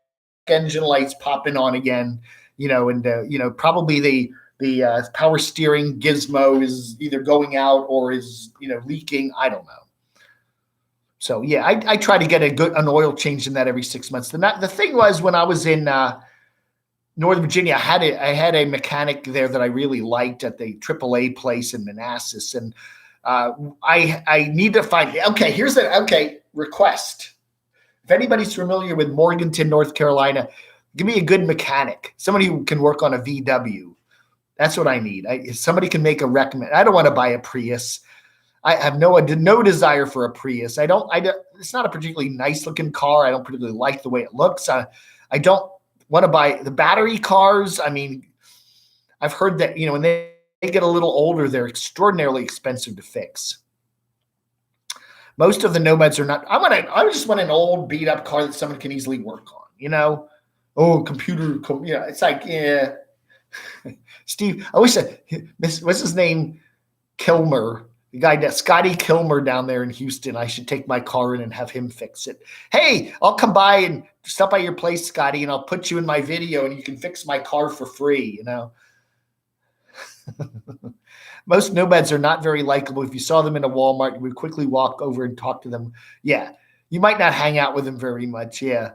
engine lights popping on again. And probably the power steering gizmo is either going out or is leaking. I don't know. So yeah, I try to get an oil change in that every 6 months. The thing was, when I was in Northern Virginia, I had a mechanic there that I really liked at the AAA place in Manassas, and I need to find. Okay, here's request. If anybody's familiar with Morganton, North Carolina, give me a good mechanic, somebody who can work on a VW. That's what I need. If somebody can make a recommend. I don't want to buy a Prius. I have no desire for a Prius. It's not a particularly nice looking car. I don't particularly like the way it looks. I don't want to buy the battery cars. I mean, I've heard that, when they get a little older, they're extraordinarily expensive to fix. Most of the Nomads are not. I just want an old beat up car that someone can easily work on, Oh, computer. It's like, yeah. Steve, I wish what's his name? Kilmer. The guy, Scotty Kilmer down there in Houston. I should take my car in and have him fix it. Hey, I'll come by and stop by your place, Scotty, and I'll put you in my video and you can fix my car for free, Most Nomads are not very likable. If you saw them in a Walmart, you would quickly walk over and talk to them. Yeah, you might not hang out with them very much, yeah.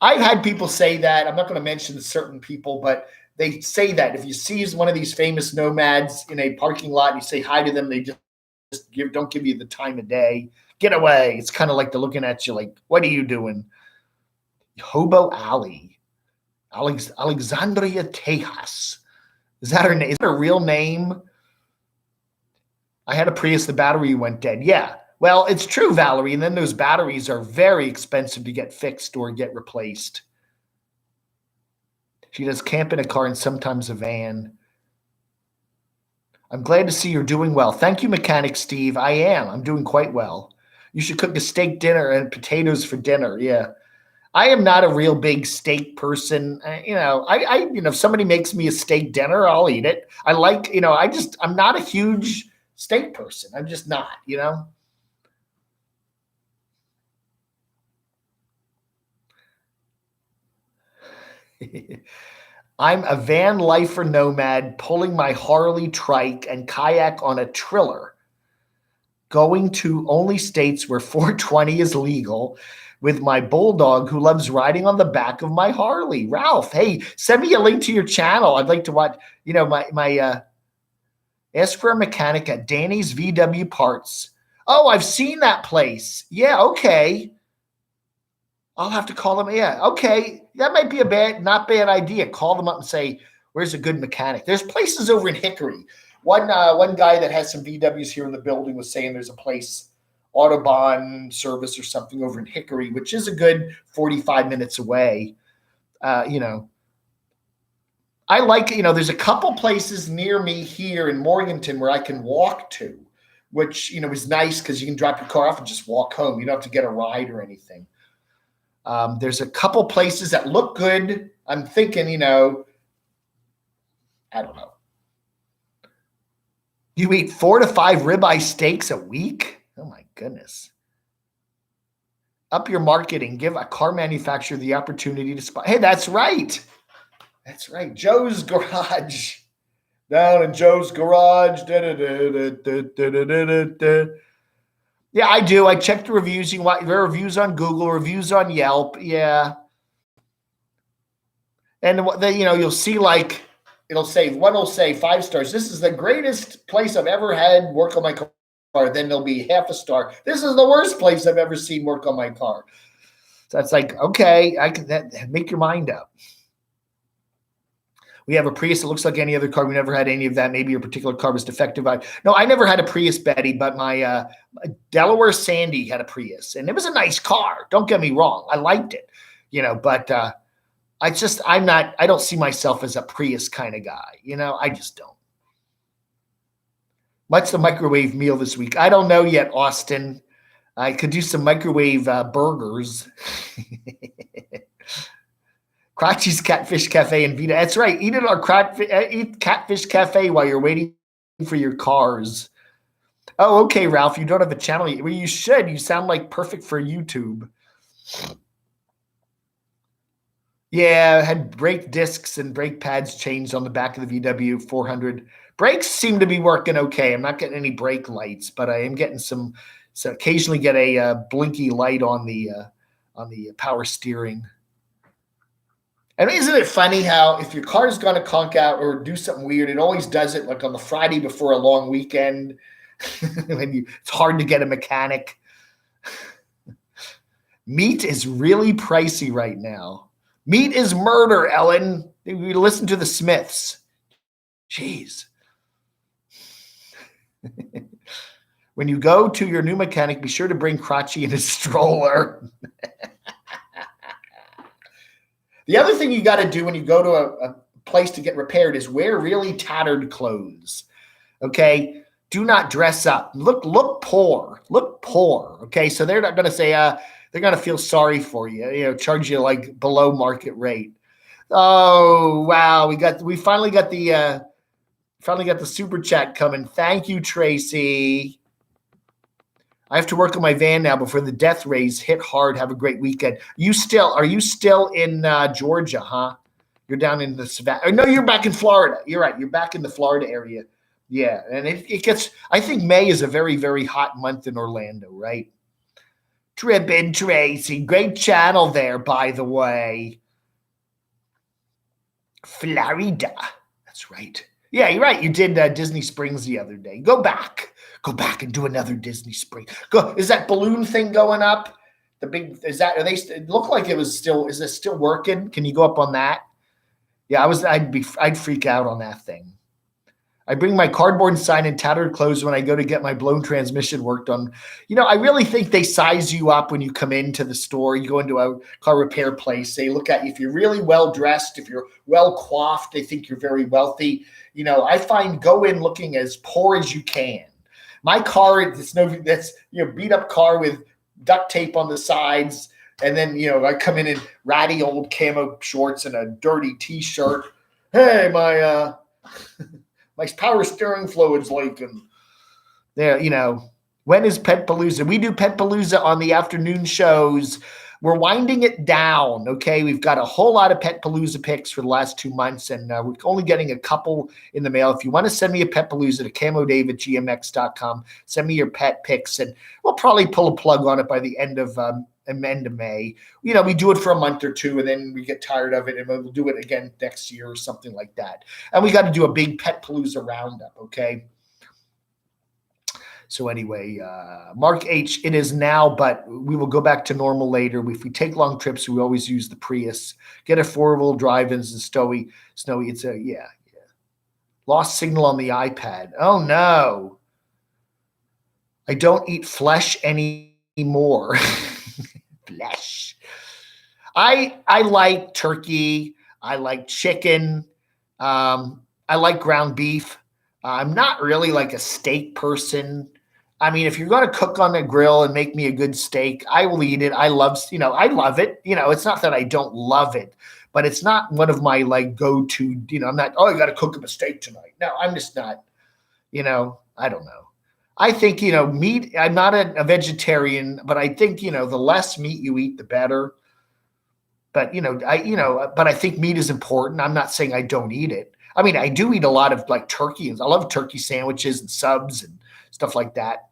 I've had people say that. I'm not going to mention certain people, but they say that if you see one of these famous Nomads in a parking lot and you say hi to them, they just don't give you the time of day. Get away. It's kind of like they're looking at you like, what are you doing? Hobo Alley. Alexandria Tejas. Is that her name? Is that her real name? I had a Prius, the battery went dead. Yeah. Well, it's true, Valerie. And then those batteries are very expensive to get fixed or get replaced. She does camp in a car and sometimes a van. I'm glad to see you're doing well. Thank you, Mechanic Steve. I am. I'm doing quite well. You should cook a steak dinner and potatoes for dinner. Yeah. I am not a real big steak person. If somebody makes me a steak dinner, I'll eat it. I like, I'm not a huge steak person. I'm just not, I'm a van lifer nomad pulling my Harley trike and kayak on a triller, going to only states where 420 is legal with my bulldog who loves riding on the back of my Harley. Ralph, hey, send me a link to your channel. I'd like to watch, ask for a mechanic at Danny's VW Parts. Oh, I've seen that place. Yeah, okay. I'll have to call them. Yeah, okay. That might be not bad idea. Call them up and say, where's a good mechanic? There's places over in Hickory. One guy that has some VWs here in the building was saying there's a place, Autobahn service or something over in Hickory, which is a good 45 minutes away. I like, there's a couple places near me here in Morganton where I can walk to, which, is nice because you can drop your car off and just walk home. You don't have to get a ride or anything. There's a couple places that look good. I'm thinking, I don't know. You eat 4 to 5 ribeye steaks a week? Oh my goodness. Up your marketing. Give a car manufacturer the opportunity to spot. Hey, that's right. That's right. Joe's Garage. Down in Joe's Garage. Yeah, I do. I check the reviews. There are reviews on Google, reviews on Yelp. Yeah. And you'll see one will say 5 stars. This is the greatest place I've ever had work on my car. then there'll be half a star. This is the worst place I've ever seen work on my car. So it's like, okay, make your mind up. We have a Prius that looks like any other car. We never had any of that. Maybe your particular car was defective. No, I never had a Prius, Betty, but my Delaware Sandy had a Prius, and it was a nice car. Don't get me wrong. I liked it, but I don't see myself as a Prius kind of guy. I just don't. What's the microwave meal this week? I don't know yet, Austin. I could do some microwave burgers. Crotchy's Catfish Cafe in Vita. That's right. Eat at our Catfish Cafe while you're waiting for your cars. Oh, okay, Ralph. You don't have a channel yet. Well, you should. You sound like perfect for YouTube. Yeah, I had brake discs and brake pads changed on the back of the VW 400. Brakes seem to be working okay. I'm not getting any brake lights, but I am getting so occasionally get a blinky light on the power steering. And isn't it funny how if your car's going to conk out or do something weird, it always does it like on the Friday before a long weekend when it's hard to get a mechanic. Meat is really pricey right now. Meat is murder, Ellen. We listen to the Smiths. Jeez. When you go to your new mechanic, be sure to bring Crotchy in his stroller. The other thing you got to do when you go to a place to get repaired is wear really tattered clothes. Okay? Do not dress up. Look poor. Look poor. Okay? So they're not going to say, they're going to feel sorry for you, charge you like below market rate. Oh, wow. We finally got the super chat coming. Thank you, Tracy. I have to work on my van now before the death rays hit hard. Have a great weekend. Are you still in Georgia, huh? You're down in the Savannah. No, you're back in Florida. You're right. You're back in the Florida area. Yeah. And it gets, I think May is a very, very hot month in Orlando, right? Trippin' Tracy. Great channel there, by the way. Florida. That's right. Yeah, you're right. You did Disney Springs the other day. Go back and do another Disney Springs. Is that balloon thing going up? It looked like it was still, is it still working? Can you go up on that? Yeah, I'd freak out on that thing. I bring my cardboard sign and tattered clothes when I go to get my blown transmission worked on. I really think they size you up when you come into the store. You go into a car repair place. They look at you. If you're really well dressed, if you're well coiffed, they think you're very wealthy. I find go in looking as poor as you can. My car, that's beat up car with duct tape on the sides. And then, I come in ratty old camo shorts and a dirty t-shirt. Hey, my power steering fluid's leaking. There, when is Pet Palooza? We do Pet Palooza on the afternoon shows. We're winding it down, okay? We've got a whole lot of Pet Palooza picks for the last 2 months, and we're only getting a couple in the mail. If you want to send me a Pet Palooza to camodave@gmx.com, send me your pet picks, and we'll probably pull a plug on it by the end of May. We do it for a month or two, and then we get tired of it, and we'll do it again next year or something like that. And we got to do a big Pet Palooza roundup, okay? So anyway, Mark H, it is now, but we will go back to normal later. If we take long trips, we always use the Prius. Get a 4-wheel drive and snowy. It's yeah. Lost signal on the iPad. Oh no. I don't eat flesh anymore. Flesh. I like turkey. I like chicken. I like ground beef. I'm not really like a steak person. I mean, if you're going to cook on the grill and make me a good steak, I will eat it. I love it. It's not that I don't love it, but it's not one of my like go-to, I'm not, I got to cook up a steak tonight. No, I'm just not, I don't know. I think, meat, I'm not a vegetarian, but I think, the less meat you eat, the better. But, but I think meat is important. I'm not saying I don't eat it. I mean, I do eat a lot of like turkey. I love turkey sandwiches and subs and stuff like that.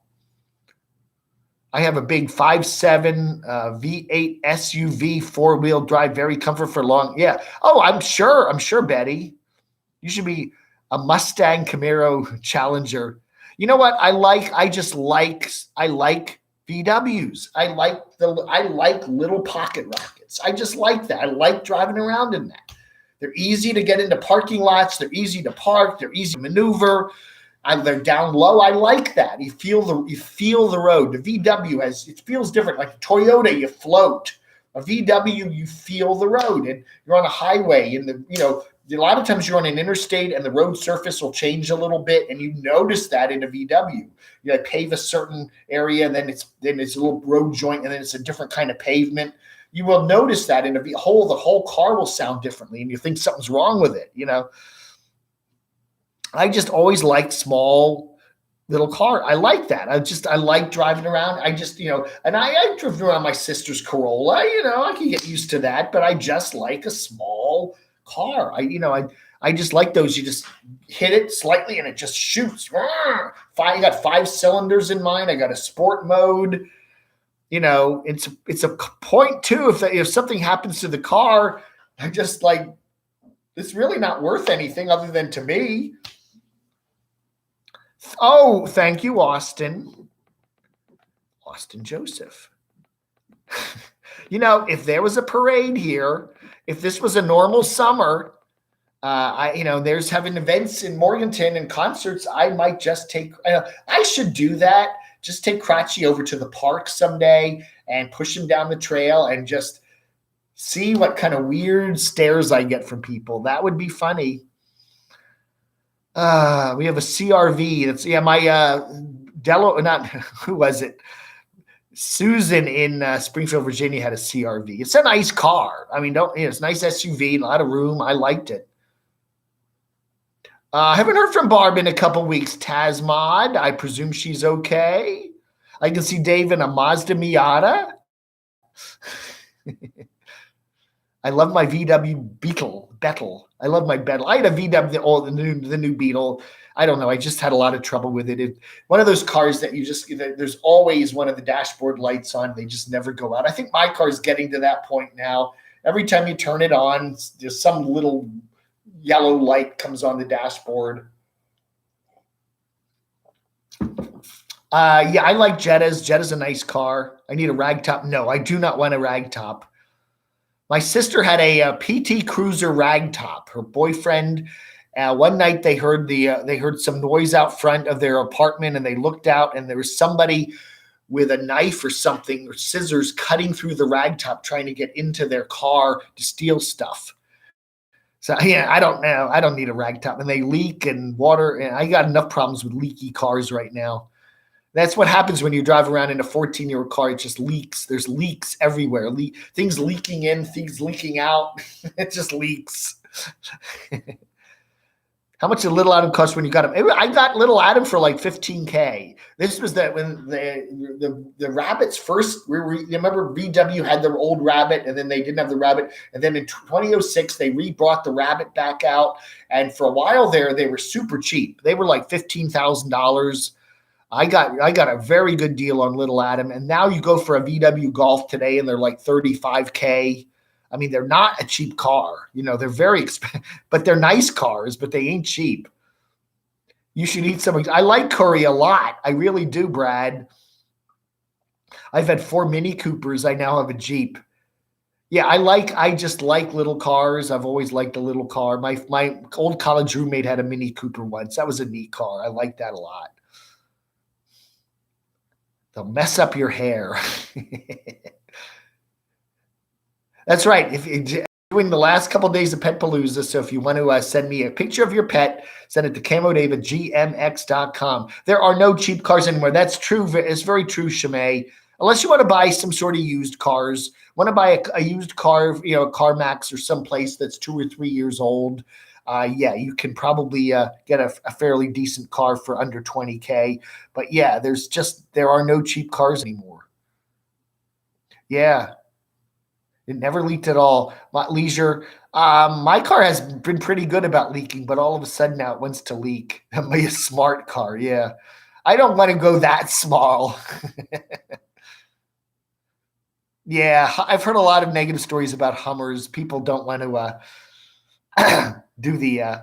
I have a big 5.7 V8 SUV 4-wheel drive, very comfort for long. Yeah. Oh, I'm sure, Betty. You should be a Mustang Camaro Challenger. You know what? I like VWs. I like little pocket rockets. I just like that. I like driving around in that. They're easy to get into parking lots. They're easy to park. They're easy to maneuver. They're down low. I like that. You feel the road. The VW it feels different. Like a Toyota, you float. A VW, you feel the road, and you're on a highway. And a lot of times you're on an interstate, and the road surface will change a little bit, and you notice that in a VW. You pave a certain area, and then it's a little road joint, and then it's a different kind of pavement. You will notice that in the whole car will sound differently, and you think something's wrong with it. I just always liked small little car. I like that. I like driving around. And I drove around my sister's Corolla. I can get used to that, but I just like a small car. I just like those. You just hit it slightly and it just shoots. I got 5 cylinders in mine. I got a sport mode. It's a point too. If something happens to the car, I just like, it's really not worth anything other than to me. Oh, thank you, Austin Joseph. If there was a parade here, if this was a normal summer, there's having events in Morganton and concerts, I might just I should do that. Just take Cratchy over to the park someday and push him down the trail and just see what kind of weird stares I get from people. That would be funny. We have a CRV. That's my who was it? Susan in Springfield, Virginia had a CRV. It's a nice car. I mean, it's a nice SUV, a lot of room. I liked it. I haven't heard from Barb in a couple weeks. Tasmod, I presume she's okay. I can see Dave in a Mazda Miata. I love my VW Beetle. I love my Beetle. I had a VW, the new Beetle. I don't know. I just had a lot of trouble with it. One of those cars that there's always one of the dashboard lights on. They just never go out. I think my car is getting to that point now. Every time you turn it on, there's some little yellow light comes on the dashboard. I like Jetta's. Jetta's a nice car. I need a ragtop. No, I do not want a ragtop. My sister had a PT Cruiser ragtop. Her boyfriend, one night they heard some noise out front of their apartment, and they looked out, and there was somebody with a knife or something or scissors cutting through the ragtop, trying to get into their car to steal stuff. So I don't know. I don't need a ragtop, and they leak and water. And I got enough problems with leaky cars right now. That's what happens when you drive around in a 14-year-old car. It just leaks. There's leaks everywhere. Things leaking in, things leaking out. It just leaks. How much did Little Adam cost when you got him? I got Little Adam for like $15K. This was when the Rabbits first. Remember VW had their old Rabbit, and then they didn't have the Rabbit, and then in 2006 they rebrought the Rabbit back out. And for a while there, they were super cheap. They were like $15,000. I got a very good deal on Little Adam, and now you go for a VW Golf today, and they're like $35K. I mean, they're not a cheap car. They're very expensive, but they're nice cars, but they ain't cheap. You should eat some. I like curry a lot. I really do, Brad. I've had 4 Mini Coopers. I now have a Jeep. Yeah, I just like little cars. I've always liked a little car. My old college roommate had a Mini Cooper once. That was a neat car. I like that a lot. They'll mess up your hair. That's right. If you're doing the last couple of days of Pet Palooza, so if you want to send me a picture of your pet, send it to camodave@gmx.com. There are no cheap cars anymore. That's true. It's very true, Shimei. Unless you want to buy some sort of used cars, want to buy a used car, a CarMax or someplace that's 2 or 3 years old. You can probably get a fairly decent car for under $20K. But yeah, there are no cheap cars anymore. Yeah. It never leaked at all. Leisure. My car has been pretty good about leaking, but all of a sudden now it wants to leak. A smart car. Yeah. I don't want to go that small. Yeah. I've heard a lot of negative stories about Hummers. People don't want to do the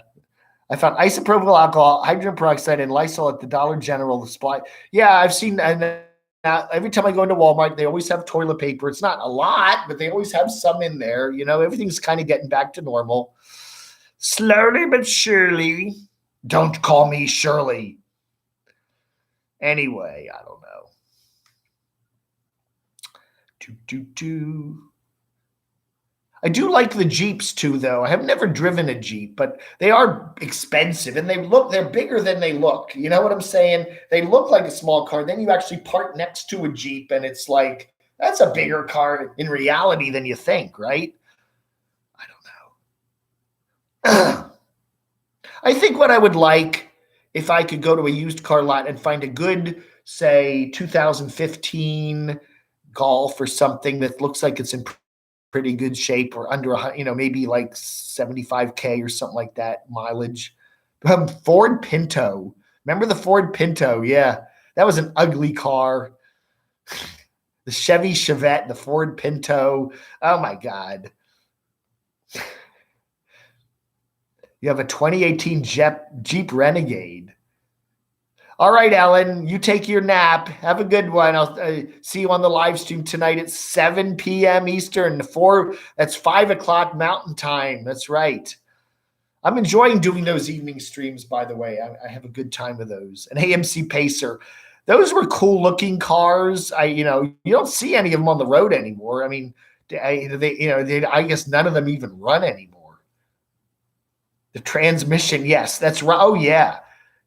I found isopropyl alcohol, hydrogen peroxide, and Lysol at the Dollar General supply. Yeah, I've seen, and every time I go into Walmart, they always have toilet paper. It's not a lot, but they always have some in there. You know, everything's kind of getting back to normal. Slowly but surely. Don't call me Shirley. Anyway, I don't know. I do like the Jeeps too, though. I have never driven a Jeep, but they are expensive and they're bigger than they look. You know what I'm saying? They look like a small car. Then you actually park next to a Jeep and it's like, that's a bigger car in reality than you think, right? I don't know. I think what I would like, if I could go to a used car lot and find a good, say, 2015 Golf or something that looks like it's in pretty good shape or under, maybe like 75K or something like that mileage. Ford Pinto. Remember the Ford Pinto? Yeah, that was an ugly car. The Chevy Chevette, the Ford Pinto. Oh my God. You have a 2018 Jeep Renegade. All right, Ellen, you take your nap. Have a good one. I'll see you on the live stream tonight at 7 p.m. Eastern. That's 5 o'clock Mountain Time. That's right. I'm enjoying doing those evening streams, by the way. I have a good time with those. An AMC Pacer. Those were cool looking cars. You don't see any of them on the road anymore. I mean, I guess none of them even run anymore. The transmission, yes, that's right. Oh yeah.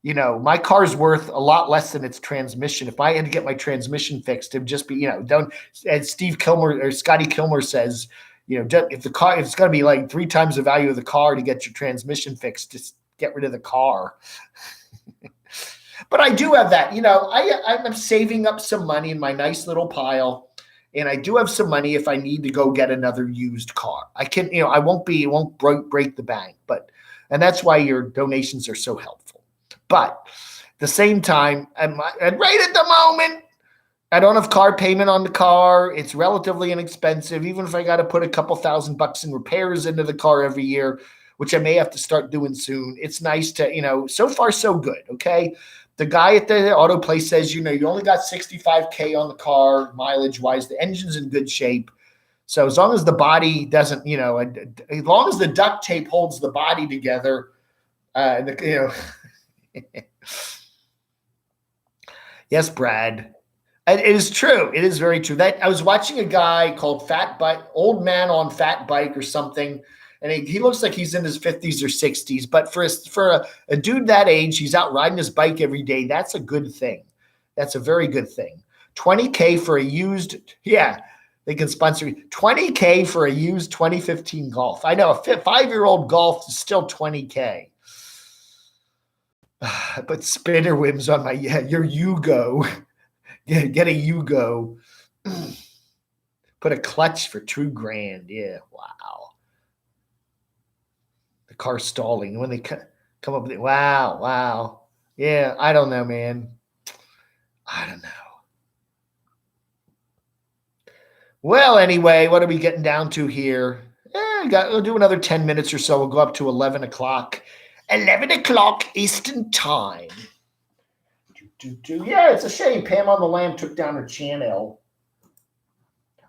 My car's worth a lot less than its transmission. If I had to get my transmission fixed, it'd just be, don't, as Steve Kilmer or Scotty Kilmer says, if it's going to be like 3 times the value of the car to get your transmission fixed, just get rid of the car. But I do have that, I'm saving up some money in my nice little pile. And I do have some money if I need to go get another used car. I can, it won't break the bank, and that's why your donations are so helpful. But at the same time, right at the moment, I don't have car payment on the car. It's relatively inexpensive, even if I got to put a couple $1,000 in repairs into the car every year, which I may have to start doing soon. It's nice to, so far so good, okay? The guy at the auto place says, you only got 65K on the car, mileage-wise. The engine's in good shape. So as long as the body doesn't, as long as the duct tape holds the body together, Yes, Brad. It is true. It is very true. That I was watching a guy called Old Man on Fat Bike or something, and he looks like he's in his 50s or 60s. But for a dude that age, he's out riding his bike every day. That's a good thing. That's a very good thing. 20K for a used, yeah. They can sponsor you. 20K for a used 2015 Golf. I know a 5-year-old Golf is still 20K. But spinner whims on my, your Yugo. Get a Yugo. Put a clutch for $2,000. Yeah, wow. The car stalling. When they come up with it, wow. Yeah, I don't know, man. I don't know. Well, anyway, what are we getting down to here? We'll do another 10 minutes or so. We'll go up to 11 o'clock. 11 o'clock Eastern Time. Yeah, it's a shame Pam on the Lamb took down her channel.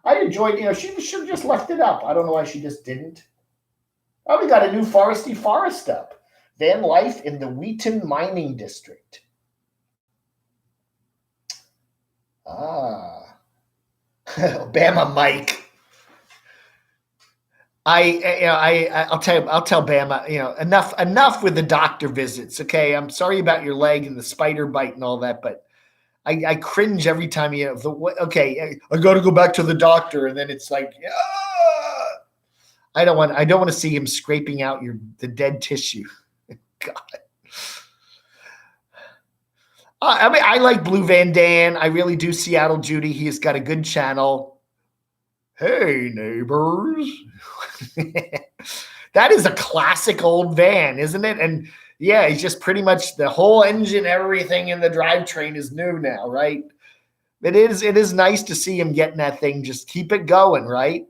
I enjoyed, she should have just left it up. I don't know why she just didn't. Oh, we got a new Foresty Forest up. Van life in the Wheaton Mining District. Bama Mike. I'll tell Bama, enough with the doctor visits. Okay, I'm sorry about your leg and the spider bite and all that, but I cringe every time I got to go back to the doctor, and then it's like, I don't want to see him scraping out the dead tissue. God. I like Blue Van Dan. I really do. Seattle Judy. He has got a good channel. Hey, neighbors. That is a classic old van, isn't it? And yeah, he's just pretty much the whole engine, everything in the drivetrain is new now, right? It is nice to see him getting that thing. Just keep it going, right?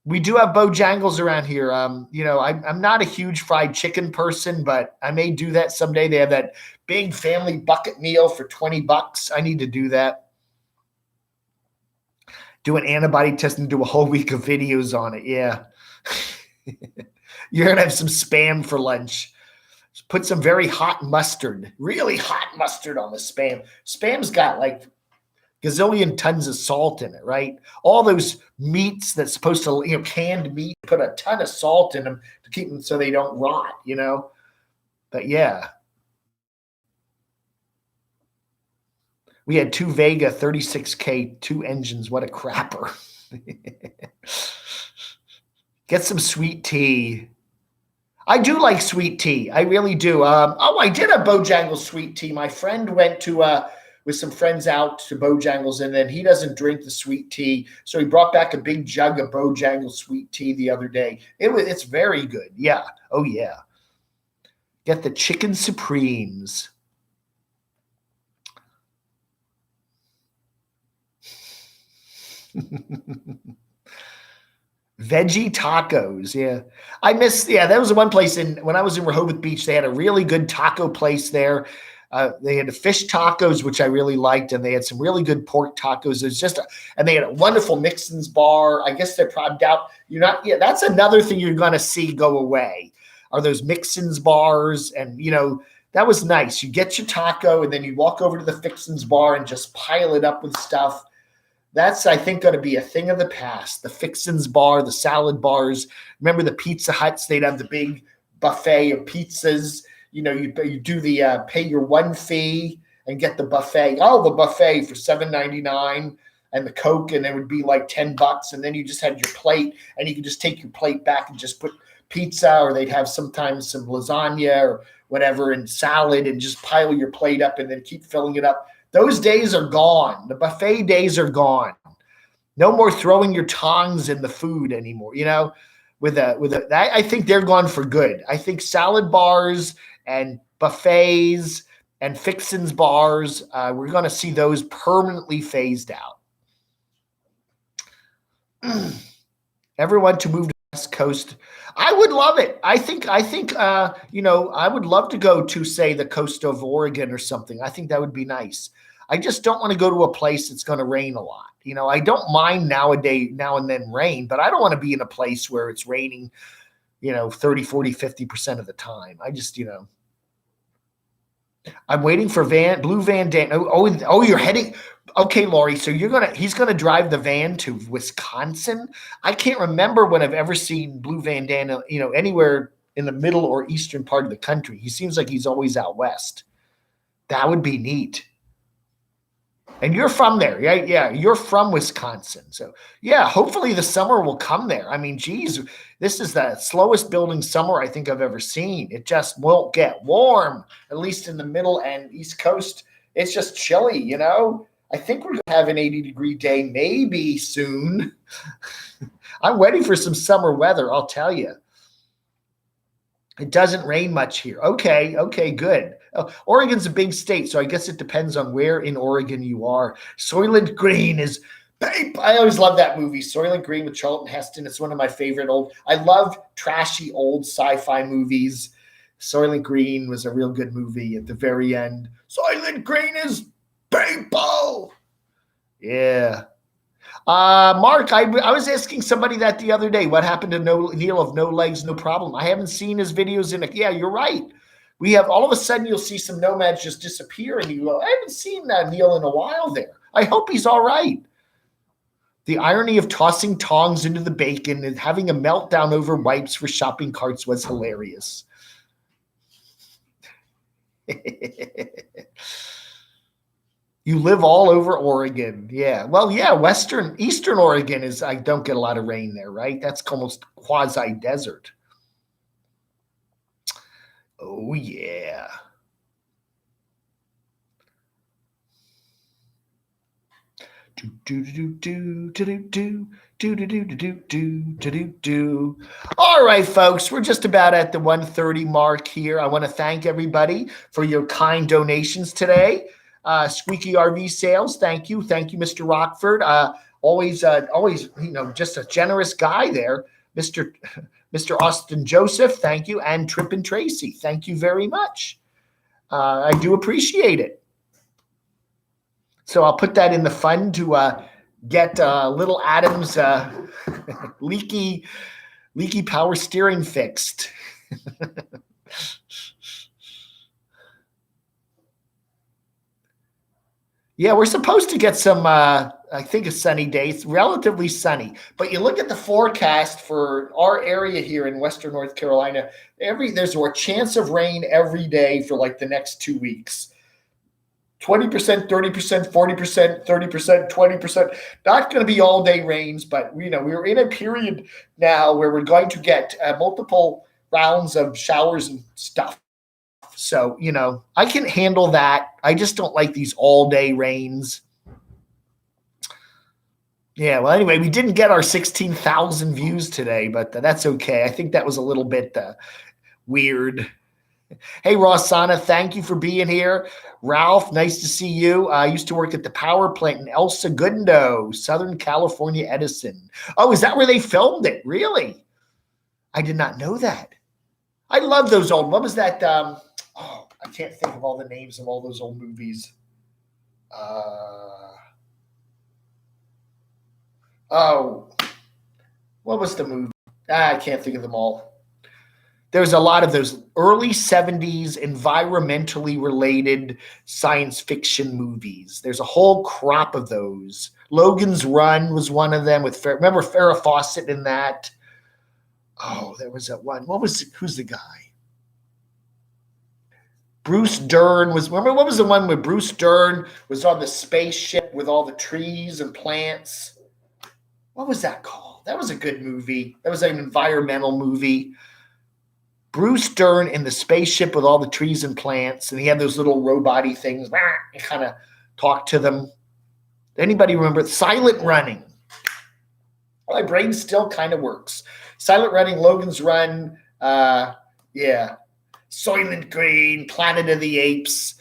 We do have Bojangles around here. You know, I'm not a huge fried chicken person, but I may do that someday. They have that big family bucket meal for $20. I need to do that. Do an antibody test and do a whole week of videos on it. Yeah. You're going to have some Spam for lunch. Put some very hot mustard, really hot mustard on the Spam. Spam's got like gazillion tons of salt in it, right? All those meats that's supposed to, you know, canned meat, put a ton of salt in them to keep them so they don't rot, you know? But yeah. We had two Vega 36K, 2 engines. What a crapper. Get some sweet tea. I do like sweet tea. I really do. I did a Bojangles sweet tea. My friend went to with some friends out to Bojangles, and then he doesn't drink the sweet tea, so he brought back a big jug of Bojangles sweet tea the other day. It's very good. Yeah. Oh yeah. Get the chicken supremes. Veggie tacos. Yeah. That was the one place when I was in Rehoboth Beach, they had a really good taco place there. They had the fish tacos, which I really liked, and they had some really good pork tacos. And they had a wonderful Mixon's bar. I guess they're probably out. That's another thing you're going to see go away are those Mixon's bars. And, you know, that was nice. You get your taco and then you walk over to the Fixin's bar and just pile it up with stuff. That's, I think, going to be a thing of the past. The Fixin's bar, the salad bars. Remember the Pizza Huts? They'd have the big buffet of pizzas. You know, you do the pay your one fee and get the buffet. Oh, the buffet for $7.99 and the Coke, and it would be like $10. And then you just had your plate, and you could just take your plate back and just put pizza, or they'd have sometimes some lasagna or whatever and salad, and just pile your plate up and then keep filling it up. Those days are gone. The buffet days are gone. No more throwing your tongs in the food anymore. You know, I think they're gone for good. I think salad bars and buffets and Fixin's bars, we're going to see those permanently phased out. Everyone to move to the West Coast. I would love it. I think, you know, I would love to go to, say, the coast of Oregon or something. I think that would be nice. I just don't want to go to a place that's going to rain a lot. You know, I don't mind now and then rain, but I don't want to be in a place where it's raining, you know, 30, 40, 50% of the time. I just, you know, I'm waiting for Blue Van Dan. Oh, you're heading. Okay, Lori. So he's going to drive the van to Wisconsin. I can't remember when I've ever seen Blue Van Dan, you know, anywhere in the middle or eastern part of the country. He seems like he's always out west. That would be neat. And you're from there. Yeah. You're from Wisconsin. So yeah, hopefully the summer will come there. I mean, geez, this is the slowest building summer I think I've ever seen. It just won't get warm, at least in the middle and East Coast. It's just chilly, you know? I think we're going to have an 80-degree day maybe soon. I'm waiting for some summer weather, I'll tell you. It doesn't rain much here. Okay, good. Oregon's a big state, so I guess it depends on where in Oregon you are. Soylent Green is babe. I always love that movie, Soylent Green with Charlton Heston. It's one of my favorite I love trashy old sci-fi movies. Soylent Green was a real good movie at the very end. Soylent Green is people. Yeah. Mark, I was asking somebody that the other day. What happened to Neil of No Legs, No Problem? I haven't seen his videos in yeah, you're right. We have all of a sudden you'll see some nomads just disappear, and you go, I haven't seen Neil in a while there. I hope he's all right. The irony of tossing tongs into the bacon and having a meltdown over wipes for shopping carts was hilarious. You live all over Oregon. Yeah. Well, yeah, Eastern Oregon I don't get a lot of rain there, right? That's almost quasi-desert. Oh, yeah. All right, folks, we're just about at the 1:30 mark here. I want to thank everybody for your kind donations today. Squeaky RV Sales, thank you, Mr. Rockford. Always, just a generous guy there, Mr. Austin Joseph. Thank you, and Trip and Tracy. Thank you very much. I do appreciate it. So I'll put that in the fund to get little Adam's leaky power steering fixed. Yeah, we're supposed to get some, I think, a sunny day. It's relatively sunny. But you look at the forecast for our area here in Western North Carolina, there's a chance of rain every day for like the next 2 weeks. 20%, 30%, 40%, 30%, 20%. Not going to be all day rains, but we're in a period now where we're going to get multiple rounds of showers and stuff. So, I can handle that. I just don't like these all day rains. Yeah, well, anyway, we didn't get our 16,000 views today, but that's okay. I think that was a little bit weird. Hey, Rossana, thank you for being here. Ralph, nice to see you. I used to work at the power plant in El Segundo, Southern California, Edison. Oh, is that where they filmed it? Really? I did not know that. I love those old. What was that? I can't think of all the names of all those old movies. What was the movie? I can't think of them all. There's a lot of those early 70s environmentally related science fiction movies. There's a whole crop of those. Logan's Run was one of them. Remember Farrah Fawcett in that? Oh, there was that one. Who's the guy? Bruce Dern was, remember what was the one where Bruce Dern was on the spaceship with all the trees and plants? What was that called? That was a good movie. That was an environmental movie. Bruce Dern in the spaceship with all the trees and plants, and he had those little robot-y things. And kind of talk to them. Anybody remember Silent Running? My brain still kind of works. Silent Running, Logan's Run, yeah. Soylent Green, Planet of the Apes.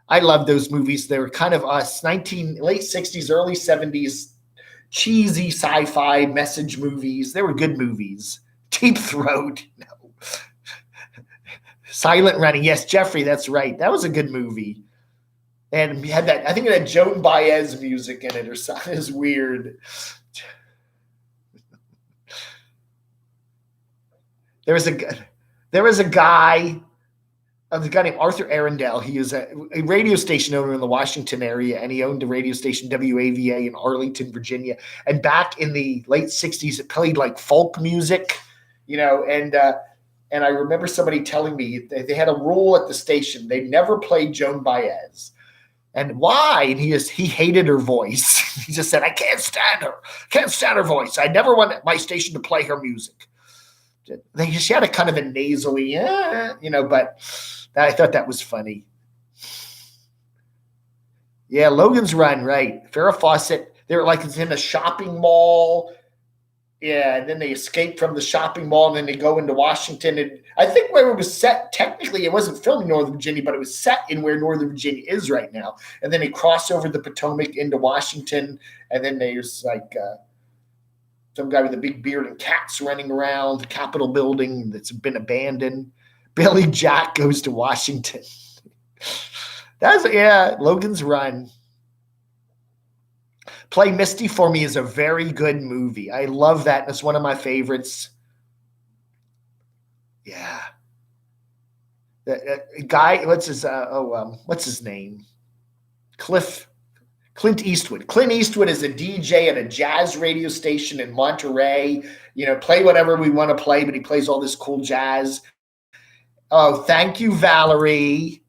I love those movies. They were kind of us, late 60s, early 70s, cheesy sci-fi message movies. They were good movies. Deep Throat, no. Silent Running, yes, Jeffrey, that's right. That was a good movie. And we had that, I think it had Joan Baez music in it or something. It was weird. There was a guy named Arthur Arundel. He was a radio station owner in the Washington area, and he owned a radio station, WAVA, in Arlington, Virginia. And back in the late 60s, it played like folk music, and I remember somebody telling me they had a rule at the station. They never played Joan Baez. And why? And he hated her voice. He just said, I can't stand her voice. I never want my station to play her music. She had a kind of a nasally, but I thought that was funny. Yeah, Logan's Run, right. Farrah Fawcett, they're like in a shopping mall. Yeah, and then they escape from the shopping mall, and then they go into Washington. And I think where it was set, technically it wasn't filmed in Northern Virginia, but it was set in where Northern Virginia is right now. And then they cross over the Potomac into Washington, and then there's like some guy with a big beard and cats running around the Capitol building that's been abandoned. Billy Jack goes to Washington. Logan's Run. Play Misty for Me is a very good movie. I love that. It's one of my favorites. Yeah. The guy, what's his name? Clint Eastwood. Clint Eastwood is a DJ at a jazz radio station in Monterey. Play whatever we want to play, but he plays all this cool jazz. Oh, thank you, Valerie.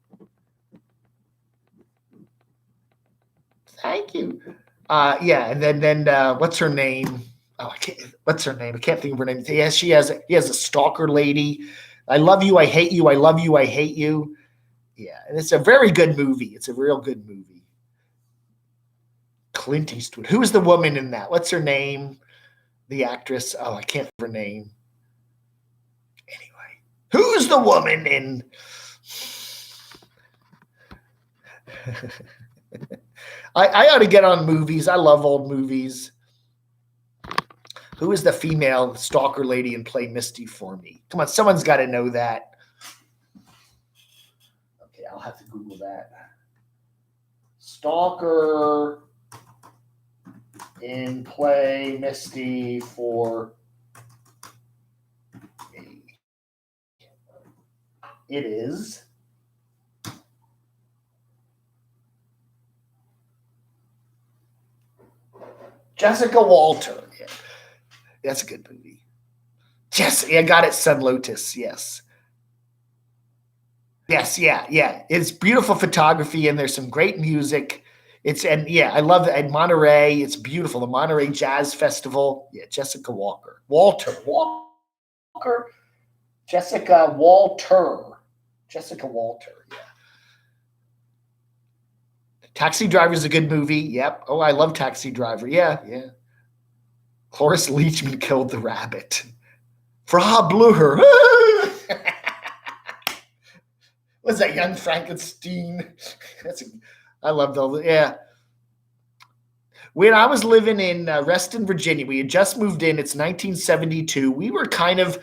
Thank you. And then what's her name? What's her name? I can't think of her name. Yes, he has a stalker lady. I love you, I hate you, I love you, I hate you. Yeah, and it's a very good movie. It's a real good movie. Clint Eastwood. Who is the woman in that? What's her name? The actress. Oh, I can't think of her name. Anyway, who's the woman in? I ought to get on movies. I love old movies. Who is the female stalker lady in Play Misty for Me? Come on, someone's got to know that. Okay, I'll have to Google that. Stalker in Play Misty for Me. It is Jessica Walter. Yeah. That's a good movie. Yes, I got it, Sun Lotus. Yes. Yes, yeah. It's beautiful photography and there's some great music. I love it. And Monterey, it's beautiful. The Monterey Jazz Festival. Yeah, Jessica Walker. Walter. Jessica Walter. Yeah. Taxi Driver is a good movie. Yep. Oh, I love Taxi Driver. Yeah. Cloris Leachman killed the rabbit. Frau Blücher. Was that Young Frankenstein? I loved all that. Yeah. When I was living in Reston, Virginia, we had just moved in. It's 1972. We were kind of,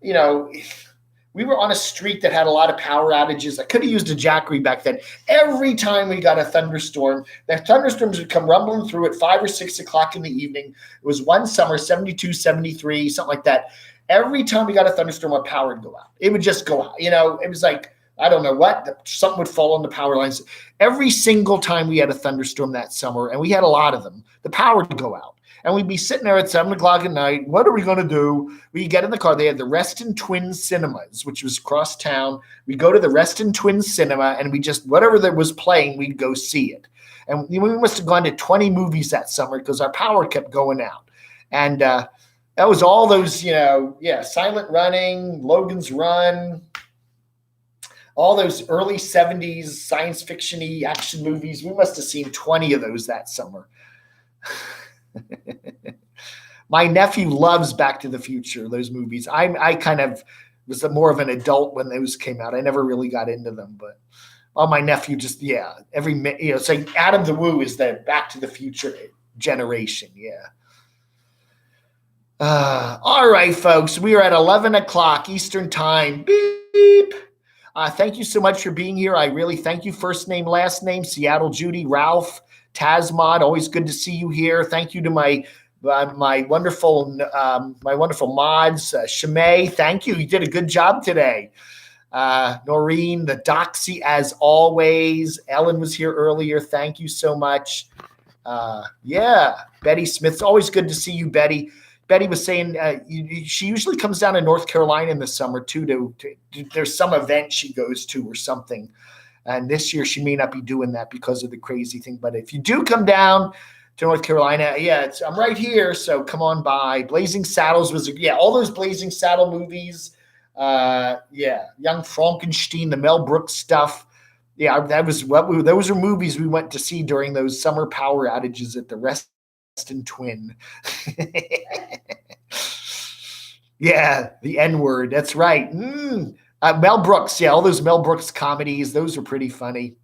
we were on a street that had a lot of power outages. I could have used a jackery back then. Every time we got a thunderstorm, the thunderstorms would come rumbling through at 5 or 6 o'clock in the evening. It was one summer, 72, 73, something like that. Every time we got a thunderstorm, our power would go out. It would just go out. It was like, I don't know what, something would fall on the power lines. Every single time we had a thunderstorm that summer, and we had a lot of them, the power would go out. And we'd be sitting there at 7 o'clock at night. What are we going to do? We get in the car. They had the Reston Twins Cinemas, which was across town. We go to the Reston Twins Cinema, and we just, whatever that was playing, we'd go see it. And we must have gone to 20 movies that summer because our power kept going out. And that was all those, Silent Running, Logan's Run, all those early 70s science fiction-y action movies. We must have seen 20 of those that summer. My nephew loves Back to the Future, those movies. I kind of was more of an adult when those came out. I never really got into them, but my nephew just, it's like Adam the Woo is the Back to the Future generation. Yeah. All right, folks, we are at 11 o'clock Eastern time. Beep. Thank you so much for being here. I really thank you. First name, last name, Seattle Judy, Ralph, Tasmod. Always good to see you here. Thank you to my wonderful mods, Shimei. Thank you. You did a good job today. Noreen, the Doxy, as always. Ellen was here earlier. Thank you so much. Betty Smith. It's always good to see you, Betty. Betty was saying she usually comes down to North Carolina in the summer too. There's some event she goes to or something. And this year she may not be doing that because of the crazy thing. But if you do come down to North Carolina, I'm right here. So come on by. Blazing Saddles was, all those Blazing Saddle movies. Young Frankenstein, the Mel Brooks stuff. Yeah, those are movies we went to see during those summer power outages at the Reston Twin. Yeah, the N-word. That's right. Mel Brooks. Yeah, all those Mel Brooks comedies. Those are pretty funny.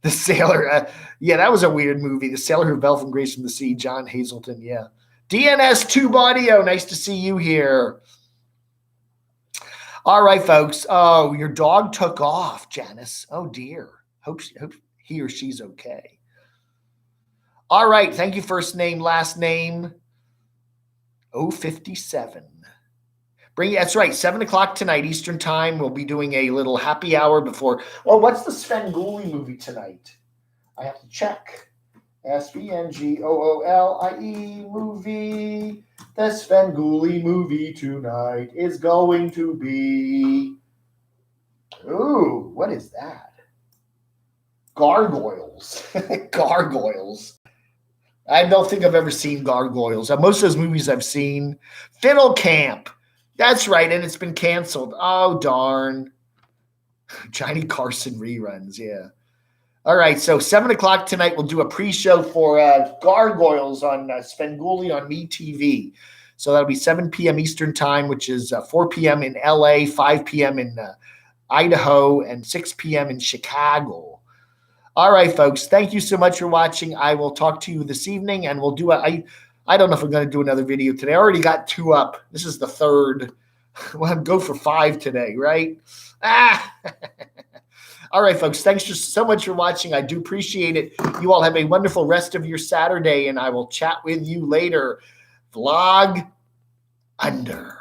The Sailor. That was a weird movie. The Sailor Who Fell from Grace from the Sea. John Hazelton. Yeah. DNS Tube Audio. Nice to see you here. All right, folks. Oh, your dog took off, Janice. Oh, dear. Hope he or she's okay. All right. Thank you. First name, last name. 057. That's right. 7 o'clock tonight, Eastern time. We'll be doing a little happy hour before. Well, what's the Svengoolie movie tonight? I have to check. Svengolie movie. The Svengoolie movie tonight is going to be. Ooh, what is that? Gargoyles. Gargoyles. I don't think I've ever seen Gargoyles. Most of those movies I've seen. Fiddle Camp. That's right, and it's been canceled. Oh, darn. Johnny Carson reruns, yeah. All right, so 7 o'clock tonight, we'll do a pre-show for Gargoyles on Svengoolie on MeTV. So that'll be 7 p.m. Eastern time, which is 4 p.m. in L.A., 5 p.m. in Idaho, and 6 p.m. in Chicago. All right, folks, thank you so much for watching. I will talk to you this evening, and we'll do I I don't know if I'm going to do another video today. I already got 2 up. This is the 3rd. Well, I'll go for 5 today, right? All right, folks. Thanks just so much for watching. I do appreciate it. You all have a wonderful rest of your Saturday, and I will chat with you later. Vlog under.